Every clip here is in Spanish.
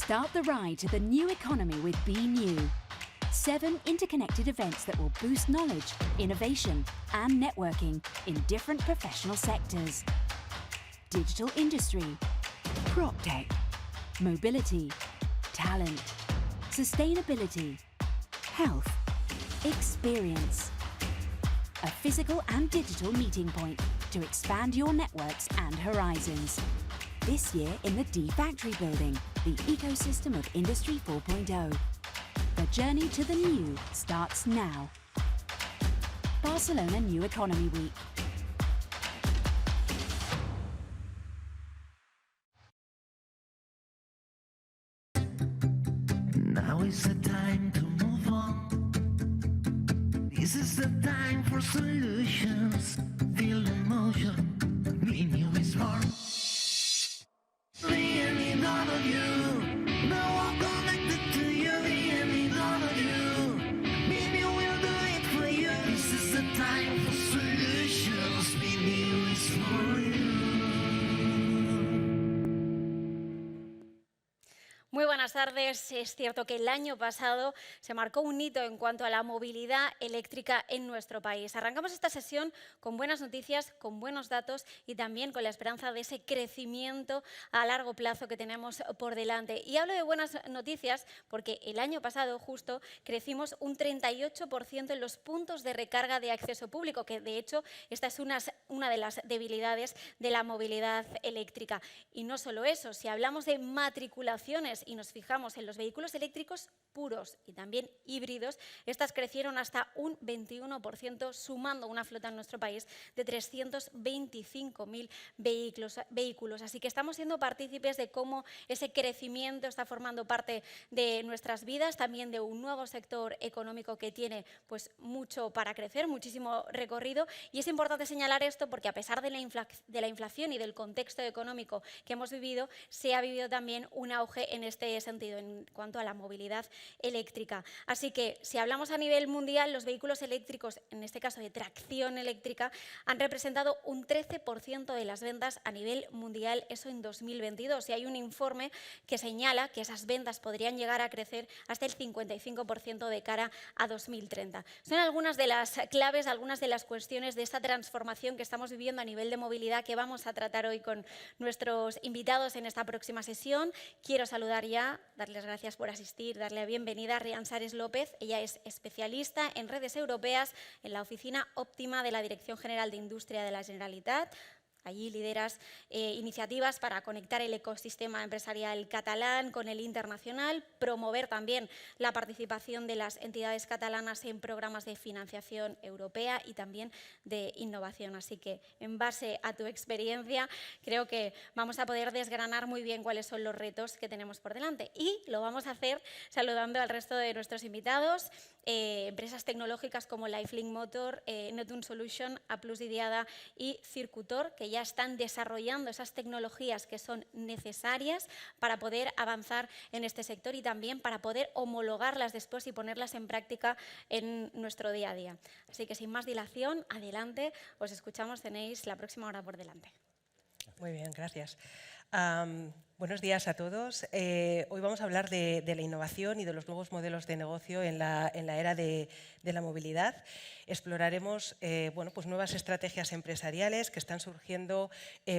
Start the ride to the new economy with Be New. 7 interconnected events that will boost knowledge, innovation, and networking in different professional sectors. Digital industry, PropTech, mobility, talent, sustainability, health, experience. A physical and digital meeting point to expand your networks and horizons. This year in the D Factory building, the ecosystem of Industry 4.0. The journey to the new starts now. Barcelona New Economy Week. Now is the time to move on. This is the time for solutions. Feel the motion. Be new is born. Really none of you. No one connected to you. Really none of you. Be new will do it for you. This is the time for solutions. Be new is for you. Muy buenas tardes. Es cierto que el año pasado se marcó un hito en cuanto a la movilidad eléctrica en nuestro país. Arrancamos esta sesión con buenas noticias, con buenos datos y también con la esperanza de ese crecimiento a largo plazo que tenemos por delante. Y hablo de buenas noticias porque el año pasado justo crecimos un 38% en los puntos de recarga de acceso público, que de hecho esta es una de las debilidades de la movilidad eléctrica. Y no solo eso, si hablamos de matriculaciones y nos fijamos en los vehículos eléctricos puros y también híbridos, estas crecieron hasta un 21%, sumando una flota en nuestro país de 325.000 vehículos. Así que estamos siendo partícipes de cómo ese crecimiento está formando parte de nuestras vidas, también de un nuevo sector económico que tiene pues, mucho para crecer, muchísimo recorrido. Y es importante señalar esto porque a pesar de la inflación y del contexto económico que hemos vivido, se ha vivido también un auge en este sentido, en cuanto a la movilidad eléctrica. Así que, si hablamos a nivel mundial, los vehículos eléctricos, en este caso de tracción eléctrica, han representado un 13% de las ventas a nivel mundial, eso en 2022. Y hay un informe que señala que esas ventas podrían llegar a crecer hasta el 55% de cara a 2030. Son algunas de las claves, algunas de las cuestiones de esta transformación que estamos viviendo a nivel de movilidad que vamos a tratar hoy con nuestros invitados en esta próxima sesión. Quiero saludar ya, darles gracias por asistir, darle la bienvenida a Rian Sares López. Ella es especialista en redes europeas en la oficina óptima de la Dirección General de Industria de la Generalitat. Allí lideras iniciativas para conectar el ecosistema empresarial catalán con el internacional, promover también la participación de las entidades catalanas en programas de financiación europea y también de innovación. Así que, en base a tu experiencia, creo que vamos a poder desgranar muy bien cuáles son los retos que tenemos por delante. Y lo vamos a hacer saludando al resto de nuestros invitados, empresas tecnológicas como Lifelink Motor, Netun Solution, Applus Idiada y Circutor, que ya están desarrollando esas tecnologías que son necesarias para poder avanzar en este sector y también para poder homologarlas después y ponerlas en práctica en nuestro día a día. Así que sin más dilación, adelante, os escuchamos, tenéis la próxima hora por delante. Muy bien, gracias. Buenos días a todos. Hoy vamos a hablar de la innovación y de los nuevos modelos de negocio en la era de la movilidad. Exploraremos pues nuevas estrategias empresariales que están surgiendo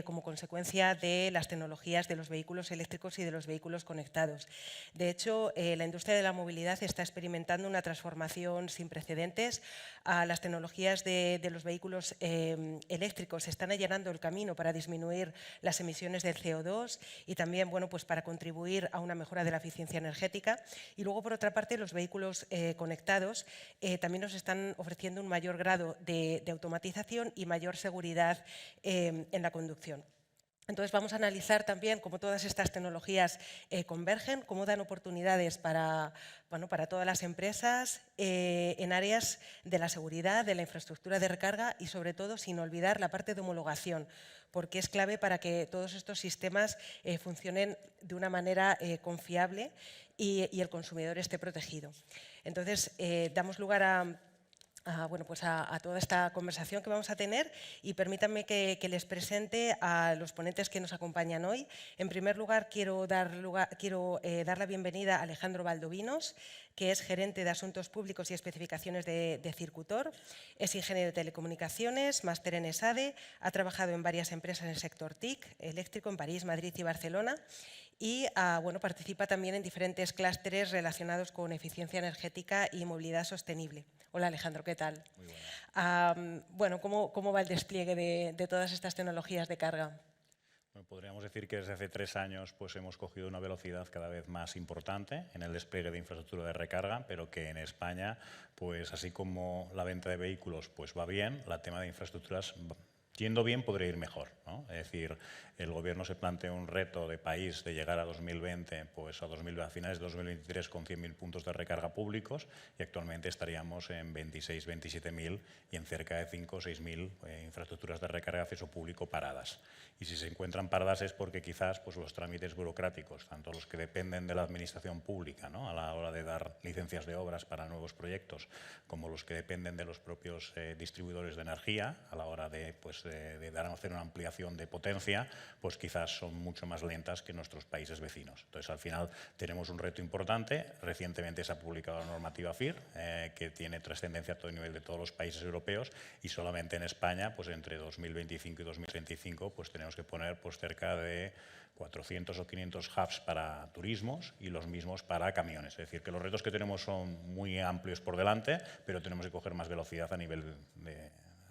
como consecuencia de las tecnologías de los vehículos eléctricos y de los vehículos conectados. De hecho, la industria de la movilidad está experimentando una transformación sin precedentes. Las tecnologías de los vehículos eléctricos están allanando el camino para disminuir las emisiones del CO2 y también pues para contribuir a una mejora de la eficiencia energética. Y luego, por otra parte, los vehículos conectados también nos están ofreciendo un mayor grado de automatización y mayor seguridad en la conducción. Entonces, vamos a analizar también cómo todas estas tecnologías convergen, cómo dan oportunidades para todas las empresas en áreas de la seguridad, de la infraestructura de recarga y, sobre todo, sin olvidar la parte de homologación, porque es clave para que todos estos sistemas funcionen de una manera confiable y el consumidor esté protegido. Entonces, damos lugar a toda esta conversación que vamos a tener y permítanme que les presente a los ponentes que nos acompañan hoy. En primer lugar, quiero dar la bienvenida a Alejandro Valdovinos, que es gerente de Asuntos Públicos y Especificaciones de Circutor. Es ingeniero de telecomunicaciones, máster en ESADE, ha trabajado en varias empresas en el sector TIC, eléctrico en París, Madrid y Barcelona. Y participa también en diferentes clústeres relacionados con eficiencia energética y movilidad sostenible. Hola Alejandro, ¿qué tal? Muy buenas. ¿Cómo va el despliegue de todas estas tecnologías de carga? Bueno, podríamos decir que desde hace 3 años pues, hemos cogido una velocidad cada vez más importante en el despliegue de infraestructura de recarga, pero que en España, pues, así como la venta de vehículos pues, va bien, el tema de infraestructuras yendo bien podría ir mejor, ¿no? Es decir, el Gobierno se plantea un reto de país de llegar a 2020, pues a finales de 2023 con 100.000 puntos de recarga públicos y actualmente estaríamos en 26, 27.000 y en cerca de 5 o 6.000 infraestructuras de recarga de acceso público paradas. Y si se encuentran paradas es porque quizás pues, los trámites burocráticos, tanto los que dependen de la administración pública, ¿no? A la hora de dar licencias de obras para nuevos proyectos, como los que dependen de los propios distribuidores de energía a la hora de hacer una ampliación de potencia, pues quizás son mucho más lentas que nuestros países vecinos. Entonces, al final tenemos un reto importante. Recientemente se ha publicado la normativa FIR, que tiene trascendencia a todo nivel de todos los países europeos y solamente en España, pues entre 2025 y 2035, pues tenemos que poner pues, cerca de 400 o 500 hubs para turismos y los mismos para camiones. Es decir, que los retos que tenemos son muy amplios por delante, pero tenemos que coger más velocidad a nivel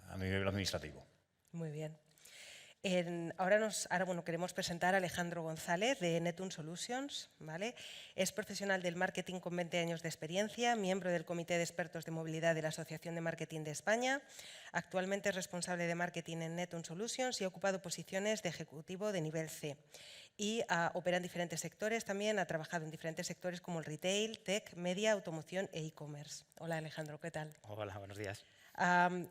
administrativo. Muy bien. Ahora queremos presentar a Alejandro González de Netun Solutions. ¿Vale? Es profesional del marketing con 20 años de experiencia, miembro del Comité de Expertos de Movilidad de la Asociación de Marketing de España. Actualmente es responsable de marketing en Netun Solutions y ha ocupado posiciones de ejecutivo de nivel C. Y opera en diferentes sectores también, ha trabajado en diferentes sectores como el retail, tech, media, automoción e e-commerce. Hola Alejandro, ¿qué tal? Hola, buenos días.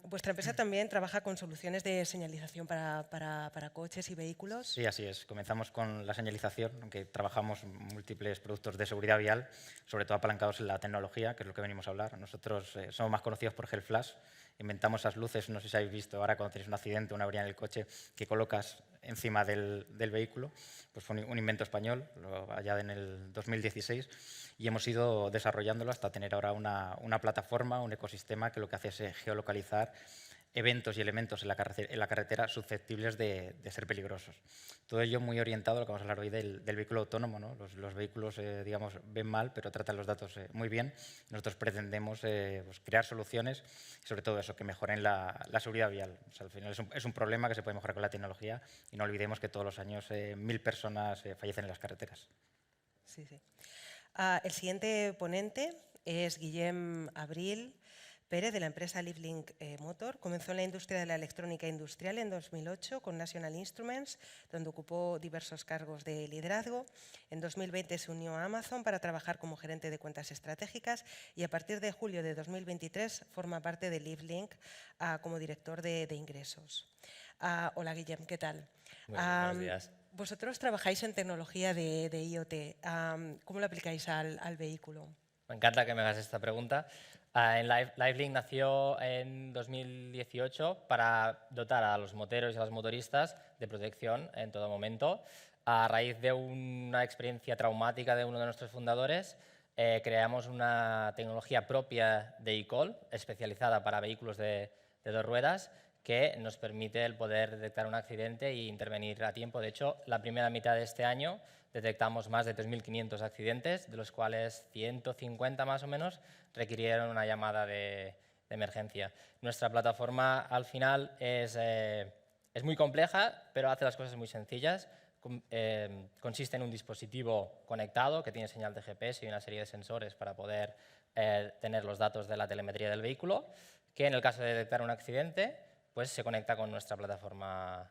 Vuestra empresa también trabaja con soluciones de señalización para coches y vehículos. Sí, así es. Comenzamos con la señalización, aunque trabajamos múltiples productos de seguridad vial, sobre todo apalancados en la tecnología, que es lo que venimos a hablar. Nosotros somos más conocidos por Gelflash. Inventamos esas luces, no sé si habéis visto ahora cuando tenéis un accidente, una avería en el coche, que colocas encima del vehículo. Pues fue un invento español, allá en el 2016, y hemos ido desarrollándolo hasta tener ahora una plataforma, un ecosistema que lo que hace es geolocalizar eventos y elementos en la carretera susceptibles de ser peligrosos. Todo ello muy orientado a lo que vamos a hablar hoy del vehículo autónomo, ¿no? Los vehículos, digamos, ven mal, pero tratan los datos muy bien. Nosotros pretendemos pues, crear soluciones y sobre todo eso, que mejoren la seguridad vial. O sea, al final es un problema que se puede mejorar con la tecnología y no olvidemos que todos los años 1.000 personas fallecen en las carreteras. Sí, sí. El siguiente ponente es Guillem Abril Pérez, de la empresa LiveLink Motor. Comenzó en la industria de la electrónica industrial en 2008 con National Instruments, donde ocupó diversos cargos de liderazgo. En 2020 se unió a Amazon para trabajar como gerente de cuentas estratégicas y a partir de julio de 2023 forma parte de LiveLink como director de ingresos. Hola Guillem, ¿qué tal? Muy bien, buenos días. Vosotros trabajáis en tecnología de IoT. ¿Cómo lo aplicáis al vehículo? Me encanta que me hagas esta pregunta. LiveLink nació en 2018 para dotar a los moteros y a las motoristas de protección en todo momento. A raíz de una experiencia traumática de uno de nuestros fundadores, creamos una tecnología propia de eCall, especializada para vehículos de 2 ruedas, que nos permite el poder detectar un accidente e intervenir a tiempo. De hecho, la primera mitad de este año detectamos más de 3.500 accidentes, de los cuales 150 más o menos requirieron una llamada de emergencia. Nuestra plataforma al final es muy compleja, pero hace las cosas muy sencillas. Consiste en un dispositivo conectado que tiene señal de GPS y una serie de sensores para poder tener los datos de la telemetría del vehículo, que en el caso de detectar un accidente, pues se conecta con nuestra plataforma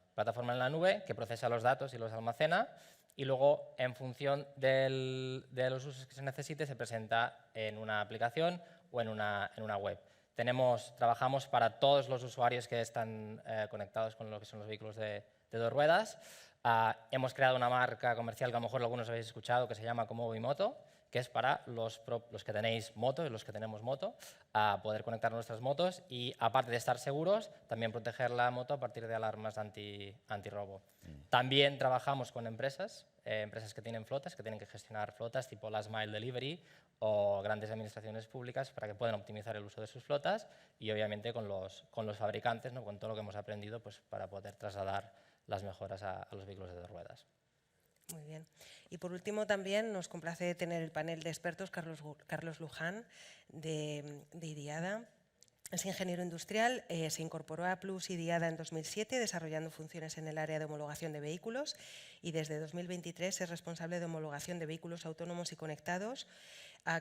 en la nube, que procesa los datos y los almacena, y luego, en función de los usos que se necesite, se presenta en una aplicación o en una web. Trabajamos para todos los usuarios que están conectados con lo que son los vehículos de dos ruedas. Hemos creado una marca comercial que a lo mejor algunos habéis escuchado, que se llama Comobimoto, que es para los que tenéis moto y los que tenemos moto, a poder conectar nuestras motos y, aparte de estar seguros, también proteger la moto a partir de alarmas antirrobo. También trabajamos con empresas que tienen flotas, que tienen que gestionar flotas tipo Last Mile Delivery o grandes administraciones públicas para que puedan optimizar el uso de sus flotas y, obviamente, con los fabricantes, ¿no? Con todo lo que hemos aprendido, pues, para poder trasladar las mejoras a los vehículos de dos ruedas. Muy bien. Y por último, también nos complace tener el panel de expertos Carlos Luján, de IDIADA. Es ingeniero industrial, se incorporó a Plus IDIADA en 2007, desarrollando funciones en el área de homologación de vehículos, y desde 2023 es responsable de homologación de vehículos autónomos y conectados,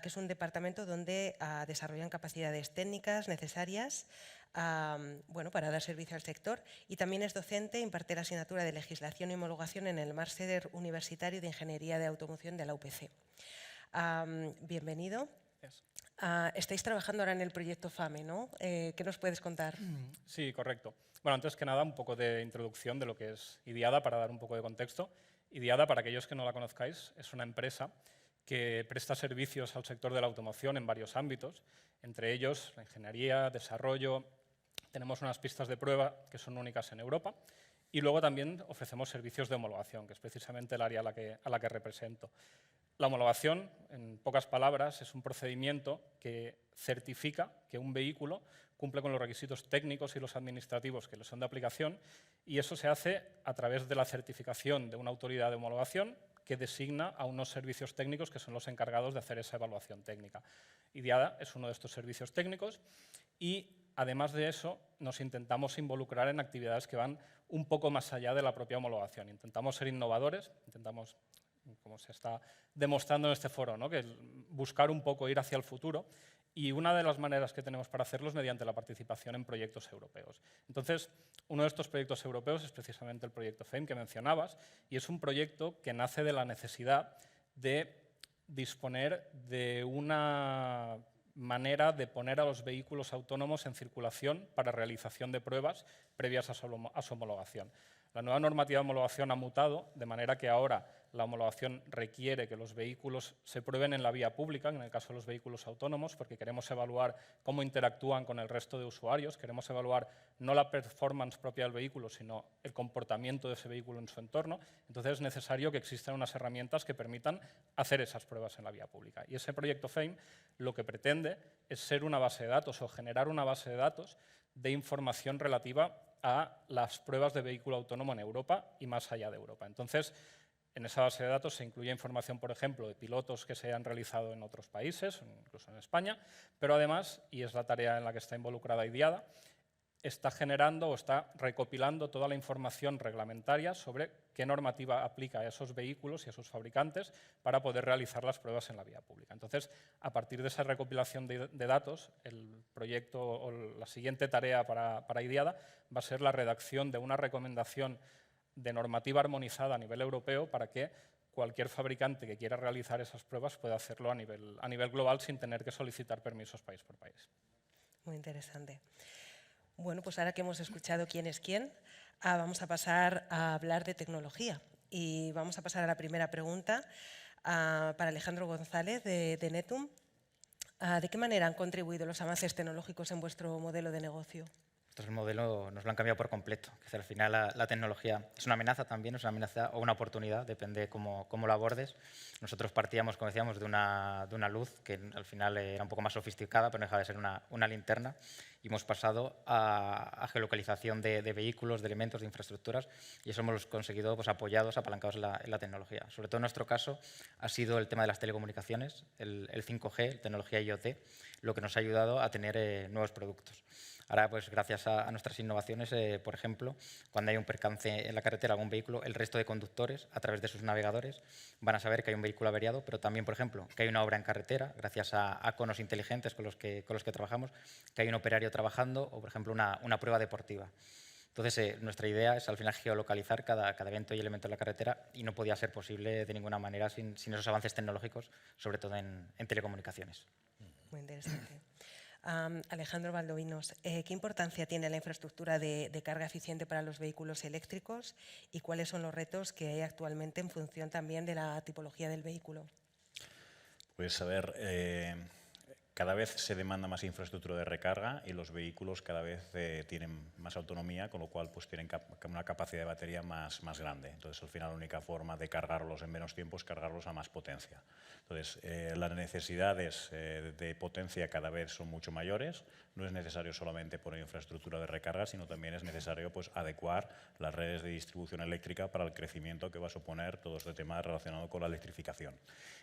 que es un departamento donde desarrollan capacidades técnicas necesarias para dar servicio al sector, y también es docente, imparte la asignatura de Legislación y Homologación en el Máster Universitario de Ingeniería de Automoción de la UPC. Bienvenido. Estáis trabajando ahora en el proyecto FAME, ¿no? ¿Qué nos puedes contar? Sí, correcto. Bueno, antes que nada, un poco de introducción de lo que es IDIADA, para dar un poco de contexto. IDIADA, para aquellos que no la conozcáis, es una empresa que presta servicios al sector de la automoción en varios ámbitos, entre ellos la ingeniería, desarrollo. Tenemos unas pistas de prueba que son únicas en Europa, y luego también ofrecemos servicios de homologación, que es precisamente el área a la que represento. La homologación, en pocas palabras, es un procedimiento que certifica que un vehículo cumple con los requisitos técnicos y los administrativos que le son de aplicación, y eso se hace a través de la certificación de una autoridad de homologación que designa a unos servicios técnicos que son los encargados de hacer esa evaluación técnica. IDIADA es uno de estos servicios técnicos, y además de eso nos intentamos involucrar en actividades que van un poco más allá de la propia homologación. Intentamos ser innovadores, intentamos, como se está demostrando en este foro, ¿no? Que buscar un poco ir hacia el futuro, y una de las maneras que tenemos para hacerlo es mediante la participación en proyectos europeos. Entonces, uno de estos proyectos europeos es precisamente el proyecto FAME que mencionabas, y es un proyecto que nace de la necesidad de disponer de una manera de poner a los vehículos autónomos en circulación para realización de pruebas previas a su homologación. La nueva normativa de homologación ha mutado, de manera que ahora la homologación requiere que los vehículos se prueben en la vía pública, en el caso de los vehículos autónomos, porque queremos evaluar cómo interactúan con el resto de usuarios, queremos evaluar no la performance propia del vehículo, sino el comportamiento de ese vehículo en su entorno. Entonces es necesario que existan unas herramientas que permitan hacer esas pruebas en la vía pública. Y ese proyecto FAME lo que pretende es ser una base de datos o generar una base de datos de información relativa a las pruebas de vehículo autónomo en Europa y más allá de Europa. Entonces, en esa base de datos se incluye información, por ejemplo, de pilotos que se han realizado en otros países, incluso en España, pero además, y es la tarea en la que está involucrada IDIADA, está generando o está recopilando toda la información reglamentaria sobre qué normativa aplica a esos vehículos y a sus fabricantes para poder realizar las pruebas en la vía pública. Entonces, a partir de esa recopilación de datos, el proyecto o la siguiente tarea para IDIADA va a ser la redacción de una recomendación de normativa armonizada a nivel europeo para que cualquier fabricante que quiera realizar esas pruebas pueda hacerlo a nivel global sin tener que solicitar permisos país por país. Muy interesante. Bueno, pues ahora que hemos escuchado quién es quién, vamos a pasar a hablar de tecnología. Y vamos a pasar a la primera pregunta para Alejandro González, de Netum. ¿De qué manera han contribuido los avances tecnológicos en vuestro modelo de negocio? El modelo nos lo han cambiado por completo. Al final la tecnología es una amenaza también, es una amenaza o una oportunidad, depende cómo lo abordes. Nosotros partíamos, como decíamos, de una luz que al final era un poco más sofisticada, pero no dejaba de ser una linterna, y hemos pasado a geolocalización de vehículos, de elementos, de infraestructuras, y eso hemos conseguido pues, apoyados, apalancados en la tecnología. Sobre todo en nuestro caso ha sido el tema de las telecomunicaciones, el 5G, tecnología IoT, lo que nos ha ayudado a tener nuevos productos. Ahora, pues gracias a nuestras innovaciones, por ejemplo, cuando hay un percance en la carretera de algún vehículo, el resto de conductores, a través de sus navegadores, van a saber que hay un vehículo averiado, pero también, por ejemplo, que hay una obra en carretera, gracias a conos inteligentes con los que trabajamos, que hay un operario trabajando o, por ejemplo, una prueba deportiva. Entonces, nuestra idea es al final geolocalizar cada evento y elemento en la carretera, y no podía ser posible de ninguna manera sin esos avances tecnológicos, sobre todo en telecomunicaciones. Muy interesante. Alejandro Valdovinos, ¿qué importancia tiene la infraestructura de carga eficiente para los vehículos eléctricos y cuáles son los retos que hay actualmente en función también de la tipología del vehículo? Pues a ver, cada vez se demanda más infraestructura de recarga y los vehículos cada vez tienen más autonomía, con lo cual pues tienen una capacidad de batería más grande. Entonces, al final, la única forma de cargarlos en menos tiempo es cargarlos a más potencia. Entonces, las necesidades de potencia cada vez son mucho mayores. No es necesario solamente poner infraestructura de recarga, sino también es necesario pues, adecuar las redes de distribución eléctrica para el crecimiento que va a suponer todo este tema relacionado con la electrificación.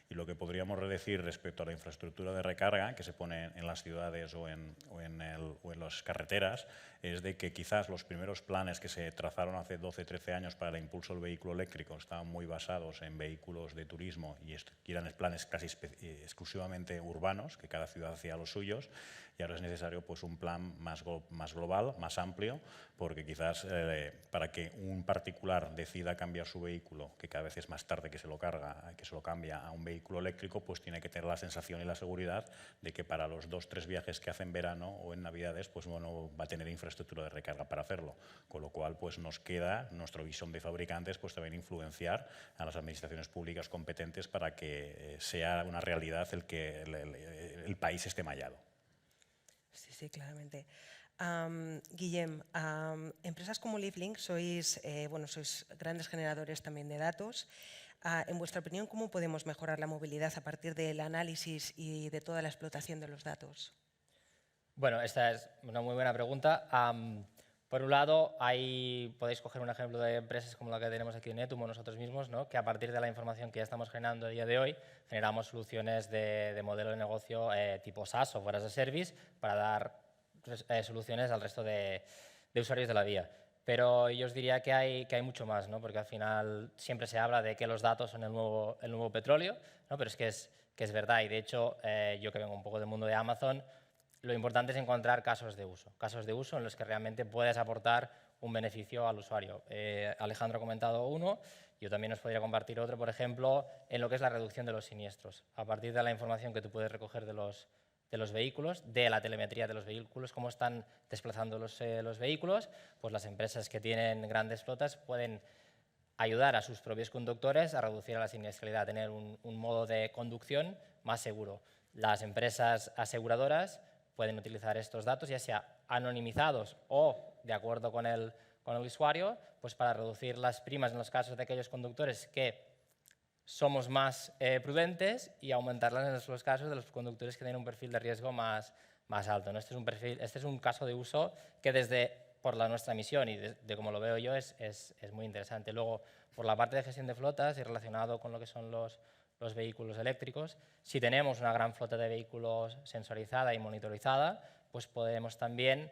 Y lo que podríamos decir respecto a la infraestructura de recarga que se pone en las ciudades o en las carreteras es de que quizás los primeros planes que se trazaron hace 12-13 años para el impulso del vehículo eléctrico estaban muy basados en vehículos de turismo y eran planes casi exclusivamente urbanos, que cada ciudad hacía los suyos, y ahora es necesario pues, un plan más global, más amplio, porque quizás para que un particular decida cambiar su vehículo, que cada vez es más tarde que se lo cambia a un vehículo eléctrico, pues tiene que tener la sensación y la seguridad de que para los 2-3 viajes que hace en verano o en Navidades, pues bueno, va a tener infraestructura de recarga para hacerlo. Con lo cual, pues nos queda, nuestra visión de fabricantes, pues también influenciar a las administraciones públicas competentes para que sea una realidad el que el país esté mallado. Sí, claramente. Guillem, empresas como LiveLink sois grandes generadores también de datos. En vuestra opinión, ¿cómo podemos mejorar la movilidad a partir del análisis y de toda la explotación de los datos? Bueno, esta es una muy buena pregunta. Por un lado, podéis coger un ejemplo de empresas como la que tenemos aquí en Netum o nosotros mismos, ¿no? Que a partir de la información que ya estamos generando a día de hoy, generamos soluciones de modelo de negocio tipo SaaS, Software as a Service, para dar soluciones al resto de usuarios de la vía. Pero yo os diría que hay mucho más, ¿no? Porque al final siempre se habla de que los datos son el nuevo petróleo, ¿no? Pero es que es verdad, y de hecho, yo que vengo un poco del mundo de Amazon, lo importante es encontrar casos de uso en los que realmente puedes aportar un beneficio al usuario. Alejandro ha comentado uno, yo también os podría compartir otro, por ejemplo, en lo que es la reducción de los siniestros. A partir de la información que tú puedes recoger de los vehículos, de la telemetría de los vehículos, cómo están desplazando los vehículos, pues las empresas que tienen grandes flotas pueden ayudar a sus propios conductores a reducir la siniestralidad, a tener un modo de conducción más seguro. Las empresas aseguradoras pueden utilizar estos datos, ya sea anonimizados o de acuerdo con el usuario, pues para reducir las primas en los casos de aquellos conductores que somos más prudentes y aumentarlas en los casos de los conductores que tienen un perfil de riesgo más alto, ¿no? Este es un caso de uso que por nuestra misión y de como lo veo yo es muy interesante. Luego, por la parte de gestión de flotas y relacionado con lo que son los vehículos eléctricos, si tenemos una gran flota de vehículos sensorizada y monitorizada, pues podemos también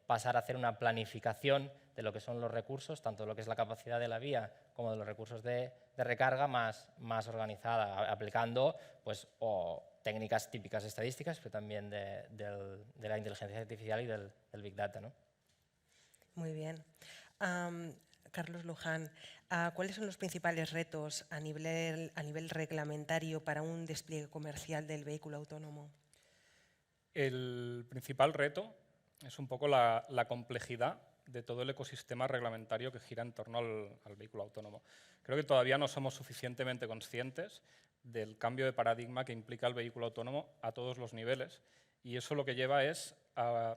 pasar a hacer una planificación de lo que son los recursos, tanto de lo que es la capacidad de la vía como de los recursos de recarga más organizada, aplicando pues, técnicas típicas estadísticas, pero también de la inteligencia artificial y del Big Data, ¿no? Muy bien. Carlos Luján, ¿cuáles son los principales retos a nivel reglamentario para un despliegue comercial del vehículo autónomo? El principal reto es un poco la complejidad de todo el ecosistema reglamentario que gira en torno al vehículo autónomo. Creo que todavía no somos suficientemente conscientes del cambio de paradigma que implica el vehículo autónomo a todos los niveles, y eso lo que lleva es a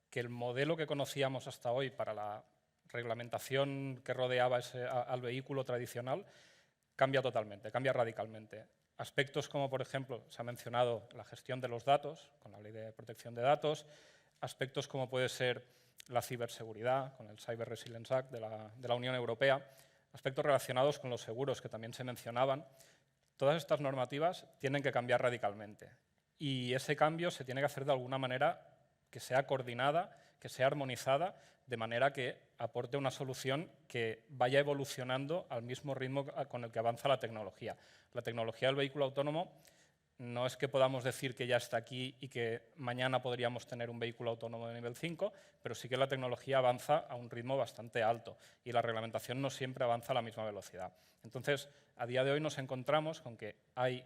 que el modelo que conocíamos hasta hoy para la reglamentación que rodeaba al vehículo tradicional cambia totalmente, cambia radicalmente. Aspectos como, por ejemplo, se ha mencionado la gestión de los datos, con la Ley de Protección de Datos, aspectos como puede ser la ciberseguridad, con el Cyber Resilience Act de la Unión Europea, aspectos relacionados con los seguros que también se mencionaban. Todas estas normativas tienen que cambiar radicalmente, y ese cambio se tiene que hacer de alguna manera que sea coordinada, que sea armonizada, de manera que aporte una solución que vaya evolucionando al mismo ritmo con el que avanza la tecnología. La tecnología del vehículo autónomo no es que podamos decir que ya está aquí y que mañana podríamos tener un vehículo autónomo de nivel 5, pero sí que la tecnología avanza a un ritmo bastante alto y la reglamentación no siempre avanza a la misma velocidad. Entonces, a día de hoy nos encontramos con que hay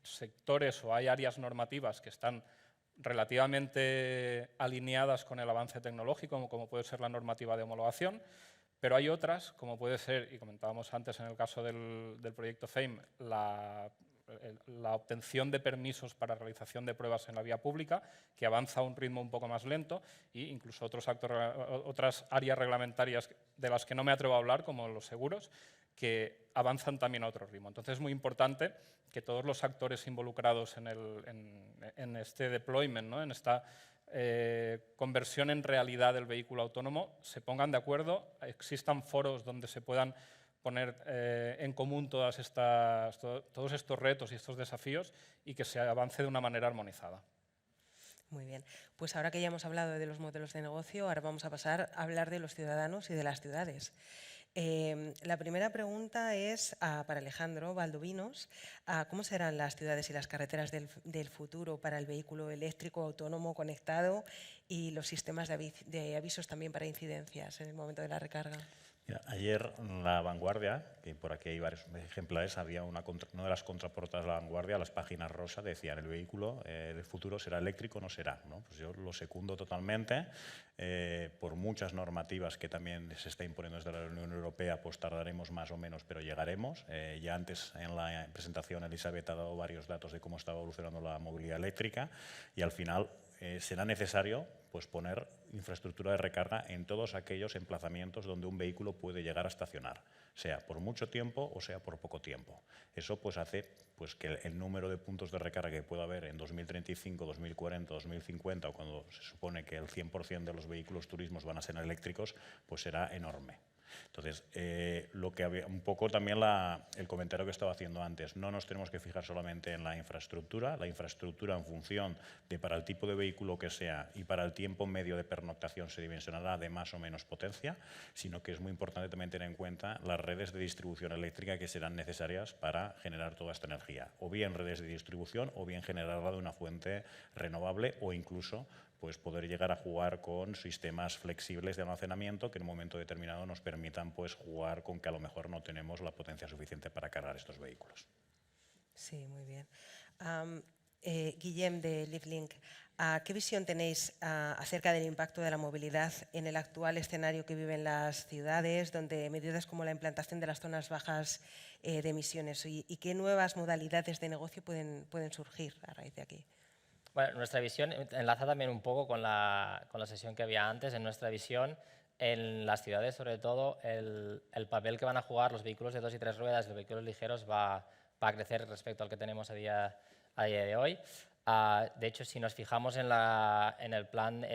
sectores o hay áreas normativas que están relativamente alineadas con el avance tecnológico, como puede ser la normativa de homologación, pero hay otras, como puede ser, y comentábamos antes en el caso del proyecto FAME, la obtención de permisos para realización de pruebas en la vía pública, que avanza a un ritmo un poco más lento, e incluso otras áreas reglamentarias de las que no me atrevo a hablar, como los seguros, que avanzan también a otro ritmo. Entonces es muy importante que todos los actores involucrados en este deployment, ¿no? En esta conversión en realidad del vehículo autónomo, se pongan de acuerdo, existan foros donde se puedan poner en común todos estos retos y estos desafíos y que se avance de una manera armonizada. Muy bien, pues ahora que ya hemos hablado de los modelos de negocio, ahora vamos a pasar a hablar de los ciudadanos y de las ciudades. La primera pregunta es para Alejandro Valdovinos. ¿Cómo serán las ciudades y las carreteras del futuro para el vehículo eléctrico, autónomo, conectado y los sistemas de avisos también para incidencias en el momento de la recarga? Mira, ayer en La Vanguardia, que por aquí hay varios ejemplares, había una de las contraportadas de La Vanguardia, las páginas rosa, decían el vehículo del futuro será eléctrico o no será, ¿no? Pues yo lo secundo totalmente. Por muchas normativas que también se está imponiendo desde la Unión Europea, pues tardaremos más o menos, pero llegaremos. Ya antes en la presentación Elisabeth ha dado varios datos de cómo está evolucionando la movilidad eléctrica y al final será necesario pues, poner infraestructura de recarga en todos aquellos emplazamientos donde un vehículo puede llegar a estacionar, sea por mucho tiempo o sea por poco tiempo. Eso pues, hace pues, que el número de puntos de recarga que pueda haber en 2035, 2040, 2050 o cuando se supone que el 100% de los vehículos turismos van a ser eléctricos, pues será enorme. Entonces, lo que había, un poco también el comentario que estaba haciendo antes, no nos tenemos que fijar solamente en la infraestructura en función de para el tipo de vehículo que sea y para el tiempo medio de pernoctación se dimensionará de más o menos potencia, sino que es muy importante también tener en cuenta las redes de distribución eléctrica que serán necesarias para generar toda esta energía, o bien redes de distribución o bien generarla de una fuente renovable o incluso pues poder llegar a jugar con sistemas flexibles de almacenamiento que en un momento determinado nos permitan pues, jugar con que a lo mejor no tenemos la potencia suficiente para cargar estos vehículos. Sí, muy bien. Guillem, de LiveLink, ¿qué visión tenéis acerca del impacto de la movilidad en el actual escenario que viven las ciudades, donde medidas como la implantación de las zonas bajas de emisiones y qué nuevas modalidades de negocio pueden surgir a raíz de aquí? Bueno, nuestra visión enlaza también un poco con la sesión que había antes. En nuestra visión, en las ciudades, sobre todo, el papel que van a jugar los vehículos de 2 y 3 ruedas y los vehículos ligeros va a crecer respecto al que tenemos a día de hoy. De hecho, si nos fijamos en el plan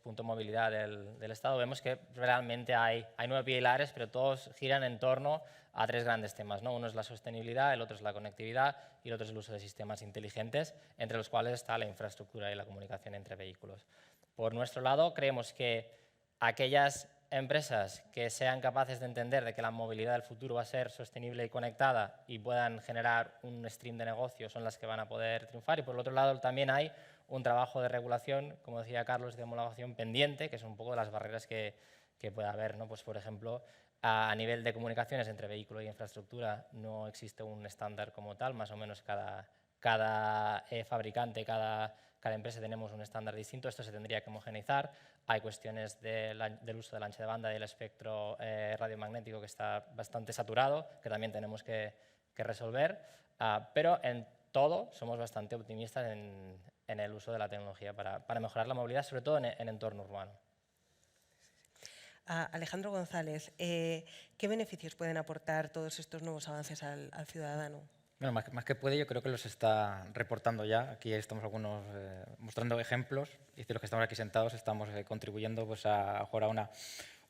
punto movilidad del Estado, vemos que realmente hay 9 pilares, pero todos giran en torno a 3 grandes temas, ¿no? Uno es la sostenibilidad, el otro es la conectividad y el otro es el uso de sistemas inteligentes, entre los cuales está la infraestructura y la comunicación entre vehículos. Por nuestro lado, creemos que aquellas empresas que sean capaces de entender de que la movilidad del futuro va a ser sostenible y conectada y puedan generar un stream de negocio son las que van a poder triunfar. Y por el otro lado también hay un trabajo de regulación, como decía Carlos, de homologación pendiente, que son un poco de las barreras que puede haber, ¿no? Pues, por ejemplo, a nivel de comunicaciones entre vehículo y infraestructura no existe un estándar como tal, más o menos cada fabricante, cada empresa tenemos un estándar distinto, esto se tendría que homogeneizar. Hay cuestiones del uso del ancho de banda y del espectro radiomagnético que está bastante saturado, que también tenemos que resolver, pero en todo somos bastante optimistas en el uso de la tecnología para mejorar la movilidad, sobre todo en entorno urbano. Alejandro González, ¿qué beneficios pueden aportar todos estos nuevos avances al ciudadano? Bueno, más que puede, yo creo que los está reportando ya. Aquí estamos algunos mostrando ejemplos y de los que estamos aquí sentados estamos contribuyendo pues, a mejorar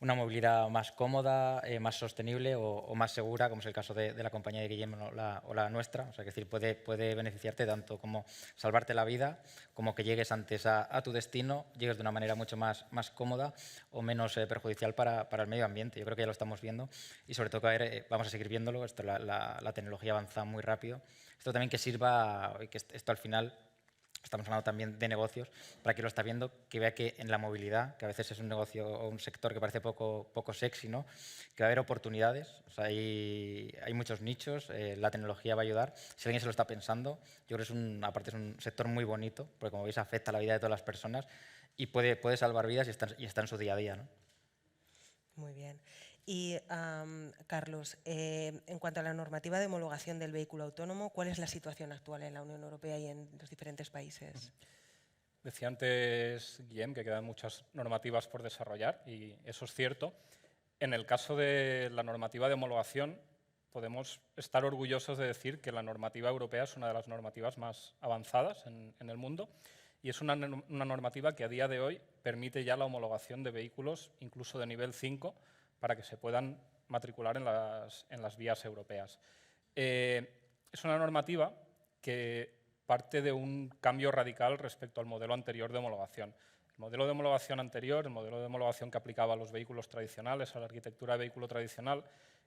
una movilidad más cómoda, más sostenible o más segura, como es el caso de la compañía de Guillermo o la nuestra. O sea, que decir, puede beneficiarte tanto como salvarte la vida, como que llegues antes a tu destino, llegues de una manera mucho más cómoda o menos perjudicial para el medio ambiente. Yo creo que ya lo estamos viendo y sobre todo vamos a seguir viéndolo. La tecnología avanza muy rápido. Esto también que sirva, que esto al final estamos hablando también de negocios, para quien lo está viendo, que vea que en la movilidad, que a veces es un negocio o un sector que parece poco sexy, ¿no? Que va a haber oportunidades, o sea, hay muchos nichos, la tecnología va a ayudar. Si alguien se lo está pensando, yo creo que aparte es un sector muy bonito, porque como veis afecta a la vida de todas las personas y puede salvar vidas y está en su día a día, ¿no? Muy bien. Y, Carlos, en cuanto a la normativa de homologación del vehículo autónomo, ¿cuál es la situación actual en la Unión Europea y en los diferentes países? Decía antes Guillem que quedan muchas normativas por desarrollar y eso es cierto. En el caso de la normativa de homologación, podemos estar orgullosos de decir que la normativa europea es una de las normativas más avanzadas en el mundo y es una normativa que a día de hoy permite ya la homologación de vehículos incluso de nivel 5 para que se puedan matricular en las vías europeas. Es una normativa que parte de un cambio radical respecto al modelo anterior de homologación. El modelo de homologación anterior, el modelo de homologación que aplicaba a los vehículos tradicionales, a la arquitectura de vehículo tradicional,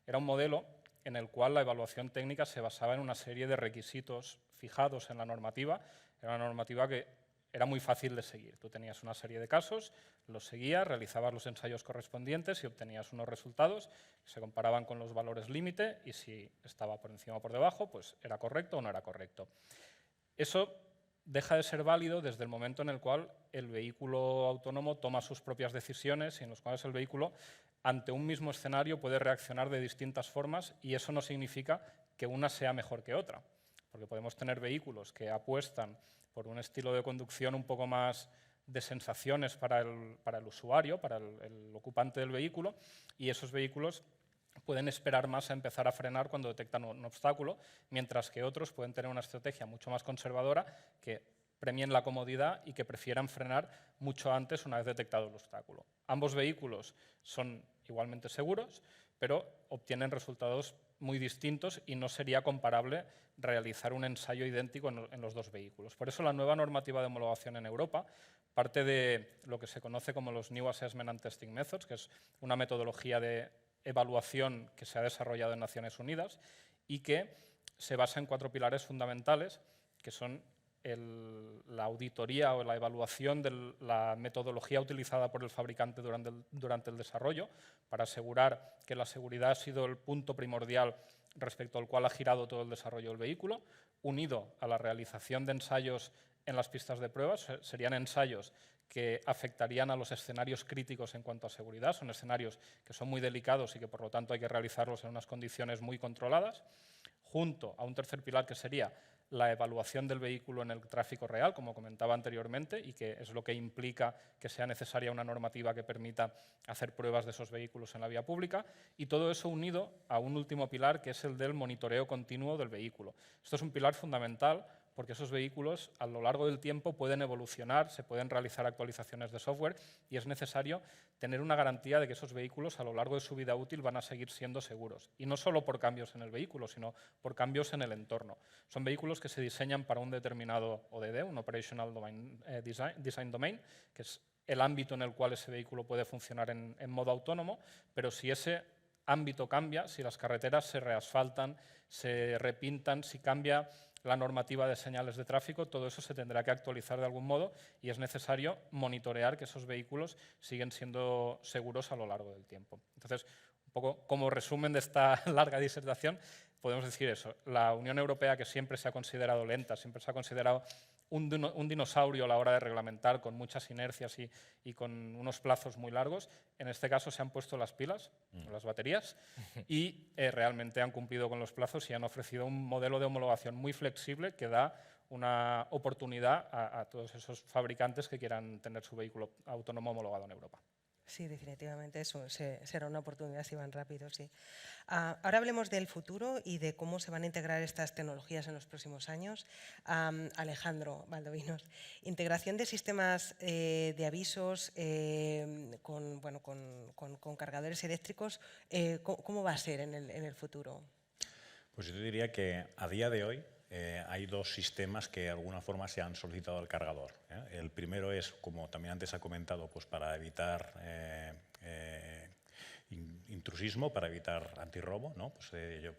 era un modelo en el cual la evaluación técnica se basaba en una serie de requisitos fijados en la normativa. Era una normativa que era muy fácil de seguir. Tú tenías una serie de casos, los seguías, realizabas los ensayos correspondientes y obtenías unos resultados que se comparaban con los valores límite y si estaba por encima o por debajo, pues era correcto o no era correcto. Eso deja de ser válido desde el momento en el cual el vehículo autónomo toma sus propias decisiones y en los cuales el vehículo, ante un mismo escenario, puede reaccionar de distintas formas y eso no significa que una sea mejor que otra, porque podemos tener vehículos que apuestan por un estilo de conducción un poco más de sensaciones para el usuario, para el ocupante del vehículo, y esos vehículos pueden esperar más a empezar a frenar cuando detectan un obstáculo, mientras que otros pueden tener una estrategia mucho más conservadora que premien la comodidad y que prefieran frenar mucho antes una vez detectado el obstáculo. Ambos vehículos son igualmente seguros, pero obtienen resultados muy distintos y no sería comparable realizar un ensayo idéntico en los dos vehículos. Por eso la nueva normativa de homologación en Europa parte de lo que se conoce como los New Assessment and Testing Methods, que es una metodología de evaluación que se ha desarrollado en Naciones Unidas y que se basa en 4 pilares fundamentales, que son la auditoría o la evaluación de la metodología utilizada por el fabricante durante el desarrollo, para asegurar que la seguridad ha sido el punto primordial respecto al cual ha girado todo el desarrollo del vehículo, unido a la realización de ensayos en las pistas de pruebas. Serían ensayos que afectarían a los escenarios críticos en cuanto a seguridad. Son escenarios que son muy delicados y que por lo tanto hay que realizarlos en unas condiciones muy controladas, junto a un tercer pilar que sería la evaluación del vehículo en el tráfico real, como comentaba anteriormente, y que es lo que implica que sea necesaria una normativa que permita hacer pruebas de esos vehículos en la vía pública, y todo eso unido a un último pilar, que es el del monitoreo continuo del vehículo. Esto es un pilar fundamental porque esos vehículos a lo largo del tiempo pueden evolucionar, se pueden realizar actualizaciones de software y es necesario tener una garantía de que esos vehículos a lo largo de su vida útil van a seguir siendo seguros. Y no solo por cambios en el vehículo, sino por cambios en el entorno. Son vehículos que se diseñan para un determinado ODD, un Operational Design Domain, que es el ámbito en el cual ese vehículo puede funcionar en modo autónomo, pero si ese ámbito cambia, si las carreteras se reasfaltan, se repintan, si cambia la normativa de señales de tráfico, todo eso se tendrá que actualizar de algún modo y es necesario monitorear que esos vehículos siguen siendo seguros a lo largo del tiempo. Entonces, un poco como resumen de esta larga disertación, podemos decir eso. La Unión Europea, que siempre se ha considerado lenta, siempre se ha considerado un dinosaurio a la hora de reglamentar, con muchas inercias y con unos plazos muy largos, en este caso se han puesto las pilas, las baterías, y realmente han cumplido con los plazos y han ofrecido un modelo de homologación muy flexible que da una oportunidad a todos esos fabricantes que quieran tener su vehículo autónomo homologado en Europa. Sí, definitivamente eso será una oportunidad si van rápido, sí. Ahora hablemos del futuro y de cómo se van a integrar estas tecnologías en los próximos años. Alejandro Valdovinos, integración de sistemas de avisos con cargadores eléctricos, ¿cómo va a ser en el futuro? Pues yo te diría que a día de hoy hay 2 sistemas que de alguna forma se han solicitado al cargador. El primero es, como también antes ha comentado, pues para evitar intrusismo para evitar antirrobo, ¿no?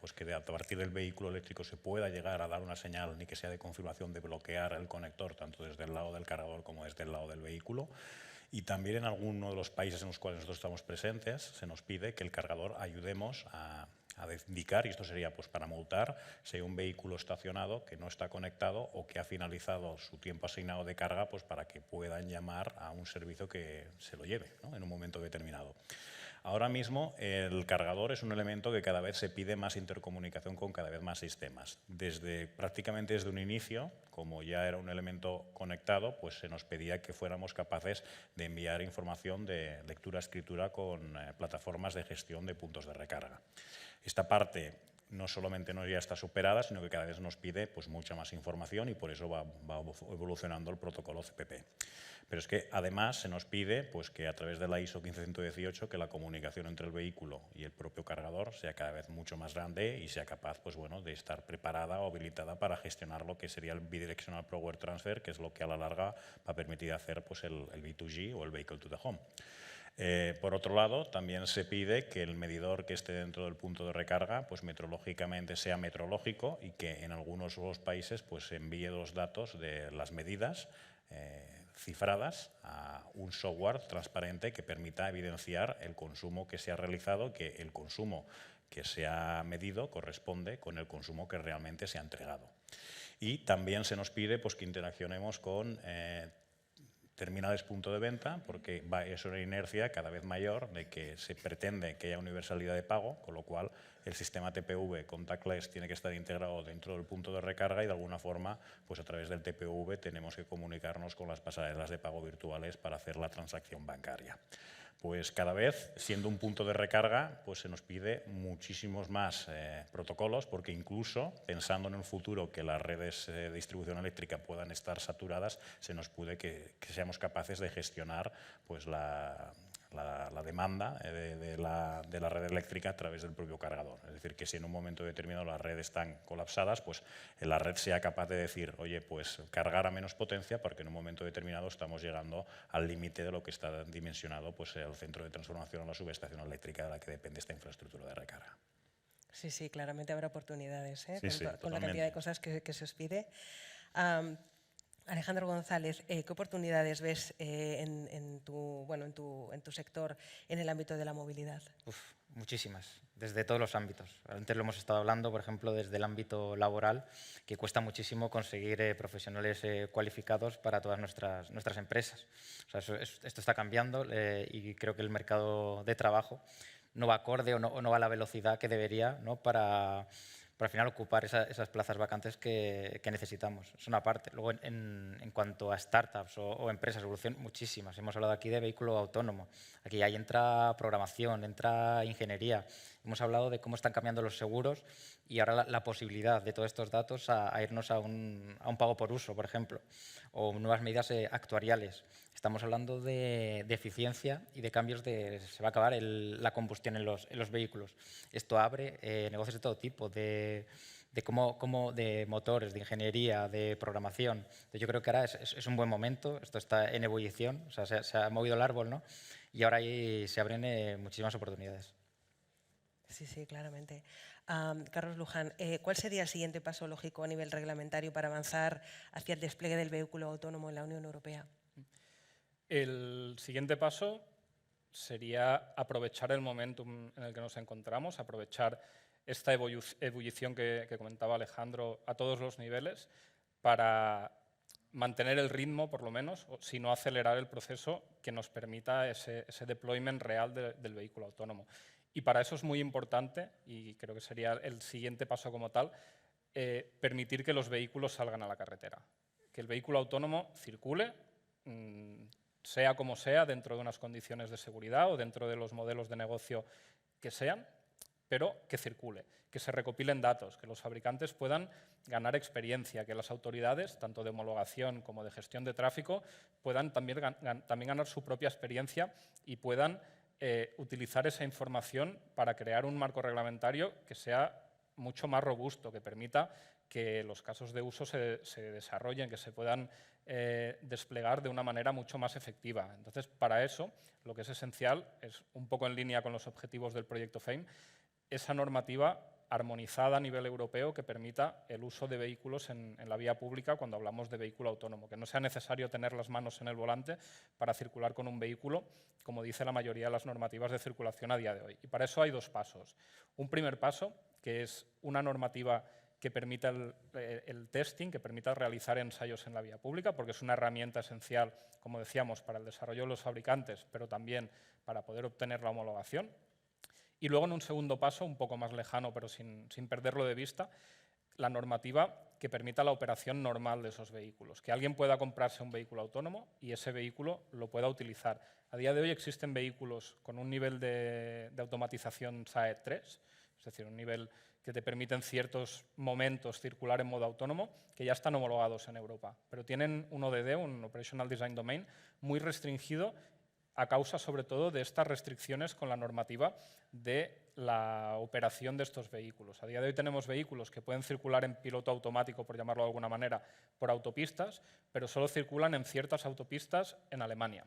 Pues que a partir del vehículo eléctrico se pueda llegar a dar una señal, ni que sea de confirmación, de bloquear el conector tanto desde el lado del cargador como desde el lado del vehículo. Y también en alguno de los países en los cuales nosotros estamos presentes se nos pide que el cargador ayudemos a indicar, y esto sería pues para multar, si hay un vehículo estacionado que no está conectado o que ha finalizado su tiempo asignado de carga, pues para que puedan llamar a un servicio que se lo lleve, ¿no? En un momento determinado. Ahora mismo el cargador es un elemento que cada vez se pide más intercomunicación con cada vez más sistemas. Prácticamente desde un inicio, como ya era un elemento conectado, pues se nos pedía que fuéramos capaces de enviar información de lectura-escritura con plataformas de gestión de puntos de recarga. Esta parte no solamente no ya está superada, sino que cada vez nos pide pues, mucha más información y por eso va evolucionando el protocolo CPP. Pero es que además se nos pide pues, que a través de la ISO 15118 que la comunicación entre el vehículo y el propio cargador sea cada vez mucho más grande y sea capaz pues, bueno, de estar preparada o habilitada para gestionar lo que sería el Bidirectional Power Transfer, que es lo que a la larga va a permitir hacer pues, el B2G o el Vehicle to the Home. Por otro lado, también se pide que el medidor que esté dentro del punto de recarga, pues metrológicamente sea metrológico y que en algunos de los países pues, envíe los datos de las medidas cifradas a un software transparente que permita evidenciar el consumo que se ha realizado, que el consumo que se ha medido corresponde con el consumo que realmente se ha entregado. Y también se nos pide pues, que interaccionemos con terminales punto de venta, porque es una inercia cada vez mayor de que se pretende que haya universalidad de pago, con lo cual el sistema TPV contactless tiene que estar integrado dentro del punto de recarga y de alguna forma, pues a través del TPV tenemos que comunicarnos con las pasarelas de pago virtuales para hacer la transacción bancaria. Pues cada vez, siendo un punto de recarga, pues se nos pide muchísimos más protocolos, porque incluso pensando en un futuro que las redes de distribución eléctrica puedan estar saturadas, se nos pide que seamos capaces de gestionar pues, la demanda de la red eléctrica a través del propio cargador. Es decir, que si en un momento determinado las redes están colapsadas, pues la red sea capaz de decir, oye, pues cargar a menos potencia porque en un momento determinado estamos llegando al límite de lo que está dimensionado pues, el centro de transformación o la subestación eléctrica de la que depende esta infraestructura de recarga. Sí, sí, claramente habrá oportunidades Sí, con la cantidad de cosas que se os pide. Alejandro González, ¿qué oportunidades ves en tu sector en el ámbito de la movilidad? Muchísimas, desde todos los ámbitos. Antes lo hemos estado hablando, por ejemplo, desde el ámbito laboral, que cuesta muchísimo conseguir profesionales cualificados para todas nuestras empresas. O sea, esto está cambiando y creo que el mercado de trabajo no va acorde o no va a la velocidad que debería, ¿no? para al final ocupar esas plazas vacantes que necesitamos. Es una parte. Luego, en cuanto a startups o empresas, evolución muchísimas. Hemos hablado aquí de vehículo autónomo. Aquí ahí entra programación, entra ingeniería. Hemos hablado de cómo están cambiando los seguros y ahora la posibilidad de todos estos datos a irnos a un pago por uso, por ejemplo, o nuevas medidas actuariales. Estamos hablando de eficiencia y de cambios se va a acabar la combustión en los vehículos. Esto abre negocios de todo tipo, de motores, de ingeniería, de programación. Entonces, yo creo que ahora es un buen momento, esto está en ebullición, o sea, se ha movido el árbol, ¿no? Y ahora ahí se abren muchísimas oportunidades. Sí, sí, claramente. Carlos Luján, ¿cuál sería el siguiente paso lógico a nivel reglamentario para avanzar hacia el despliegue del vehículo autónomo en la Unión Europea? El siguiente paso sería aprovechar el momentum en el que nos encontramos, aprovechar esta ebullición que comentaba Alejandro a todos los niveles para mantener el ritmo, por lo menos, o si no acelerar el proceso que nos permita ese deployment real del vehículo autónomo. Y para eso es muy importante, y creo que sería el siguiente paso como tal, permitir que los vehículos salgan a la carretera. Que el vehículo autónomo circule, sea como sea, dentro de unas condiciones de seguridad o dentro de los modelos de negocio que sean, pero que circule, que se recopilen datos, que los fabricantes puedan ganar experiencia, que las autoridades, tanto de homologación como de gestión de tráfico, puedan también ganar su propia experiencia y puedan utilizar esa información para crear un marco reglamentario que sea mucho más robusto, que permita que los casos de uso se desarrollen, que se puedan desplegar de una manera mucho más efectiva. Entonces, para eso, lo que es esencial es, un poco en línea con los objetivos del proyecto FAME, esa normativa armonizada a nivel europeo que permita el uso de vehículos en la vía pública cuando hablamos de vehículo autónomo, que no sea necesario tener las manos en el volante para circular con un vehículo, como dice la mayoría de las normativas de circulación a día de hoy. Y para eso hay dos pasos. Un primer paso, que es una normativa que permita el testing, que permita realizar ensayos en la vía pública, porque es una herramienta esencial, como decíamos, para el desarrollo de los fabricantes, pero también para poder obtener la homologación. Y luego, en un segundo paso, un poco más lejano, pero sin perderlo de vista, la normativa que permita la operación normal de esos vehículos. Que alguien pueda comprarse un vehículo autónomo y ese vehículo lo pueda utilizar. A día de hoy existen vehículos con un nivel de automatización SAE 3, es decir, un nivel que te permite en ciertos momentos circular en modo autónomo, que ya están homologados en Europa. Pero tienen un ODD, un Operational Design Domain, muy restringido a causa, sobre todo, de estas restricciones con la normativa de la operación de estos vehículos. A día de hoy tenemos vehículos que pueden circular en piloto automático, por llamarlo de alguna manera, por autopistas, pero solo circulan en ciertas autopistas en Alemania.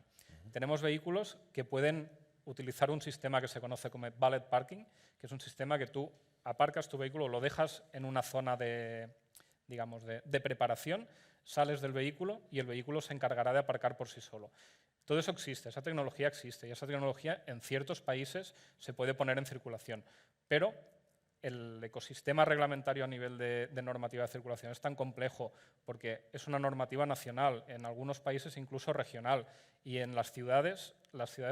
Tenemos vehículos que pueden utilizar un sistema que se conoce como valet parking, que es un sistema que tú aparcas tu vehículo, lo dejas en una zona de preparación, sales del vehículo y el vehículo se encargará de aparcar por sí solo. Todo eso existe, esa tecnología existe y esa tecnología en ciertos países se puede poner en circulación, pero el ecosistema reglamentario a nivel de normativa de circulación es tan complejo porque es una normativa nacional, en algunos países incluso regional, y en las ciudades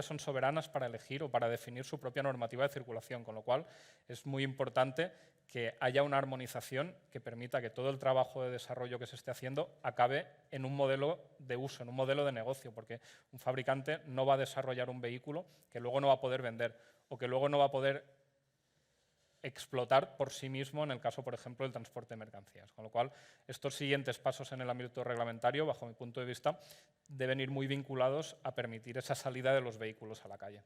son soberanas para elegir o para definir su propia normativa de circulación, con lo cual es muy importante que haya una armonización que permita que todo el trabajo de desarrollo que se esté haciendo acabe en un modelo de uso, en un modelo de negocio, porque un fabricante no va a desarrollar un vehículo que luego no va a poder vender o que luego no va a poder explotar por sí mismo en el caso, por ejemplo, del transporte de mercancías. Con lo cual, estos siguientes pasos en el ámbito reglamentario, bajo mi punto de vista, deben ir muy vinculados a permitir esa salida de los vehículos a la calle.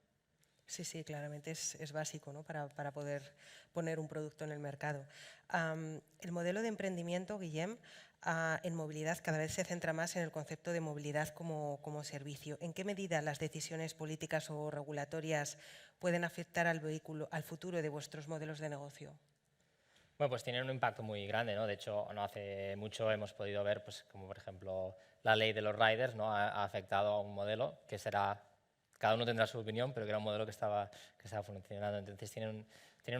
Sí, claramente es básico, ¿no? para poder poner un producto en el mercado. El modelo de emprendimiento, Guillem, en movilidad cada vez se centra más en el concepto de movilidad como servicio. ¿En qué medida las decisiones políticas o regulatorias pueden afectar al futuro de vuestros modelos de negocio? Bueno, pues tienen un impacto muy grande, ¿no? De hecho, no hace mucho hemos podido ver, pues, como por ejemplo, la ley de los riders, ¿no? ha afectado a un modelo que será, cada uno tendrá su opinión, pero que era un modelo que estaba funcionando. Entonces tienen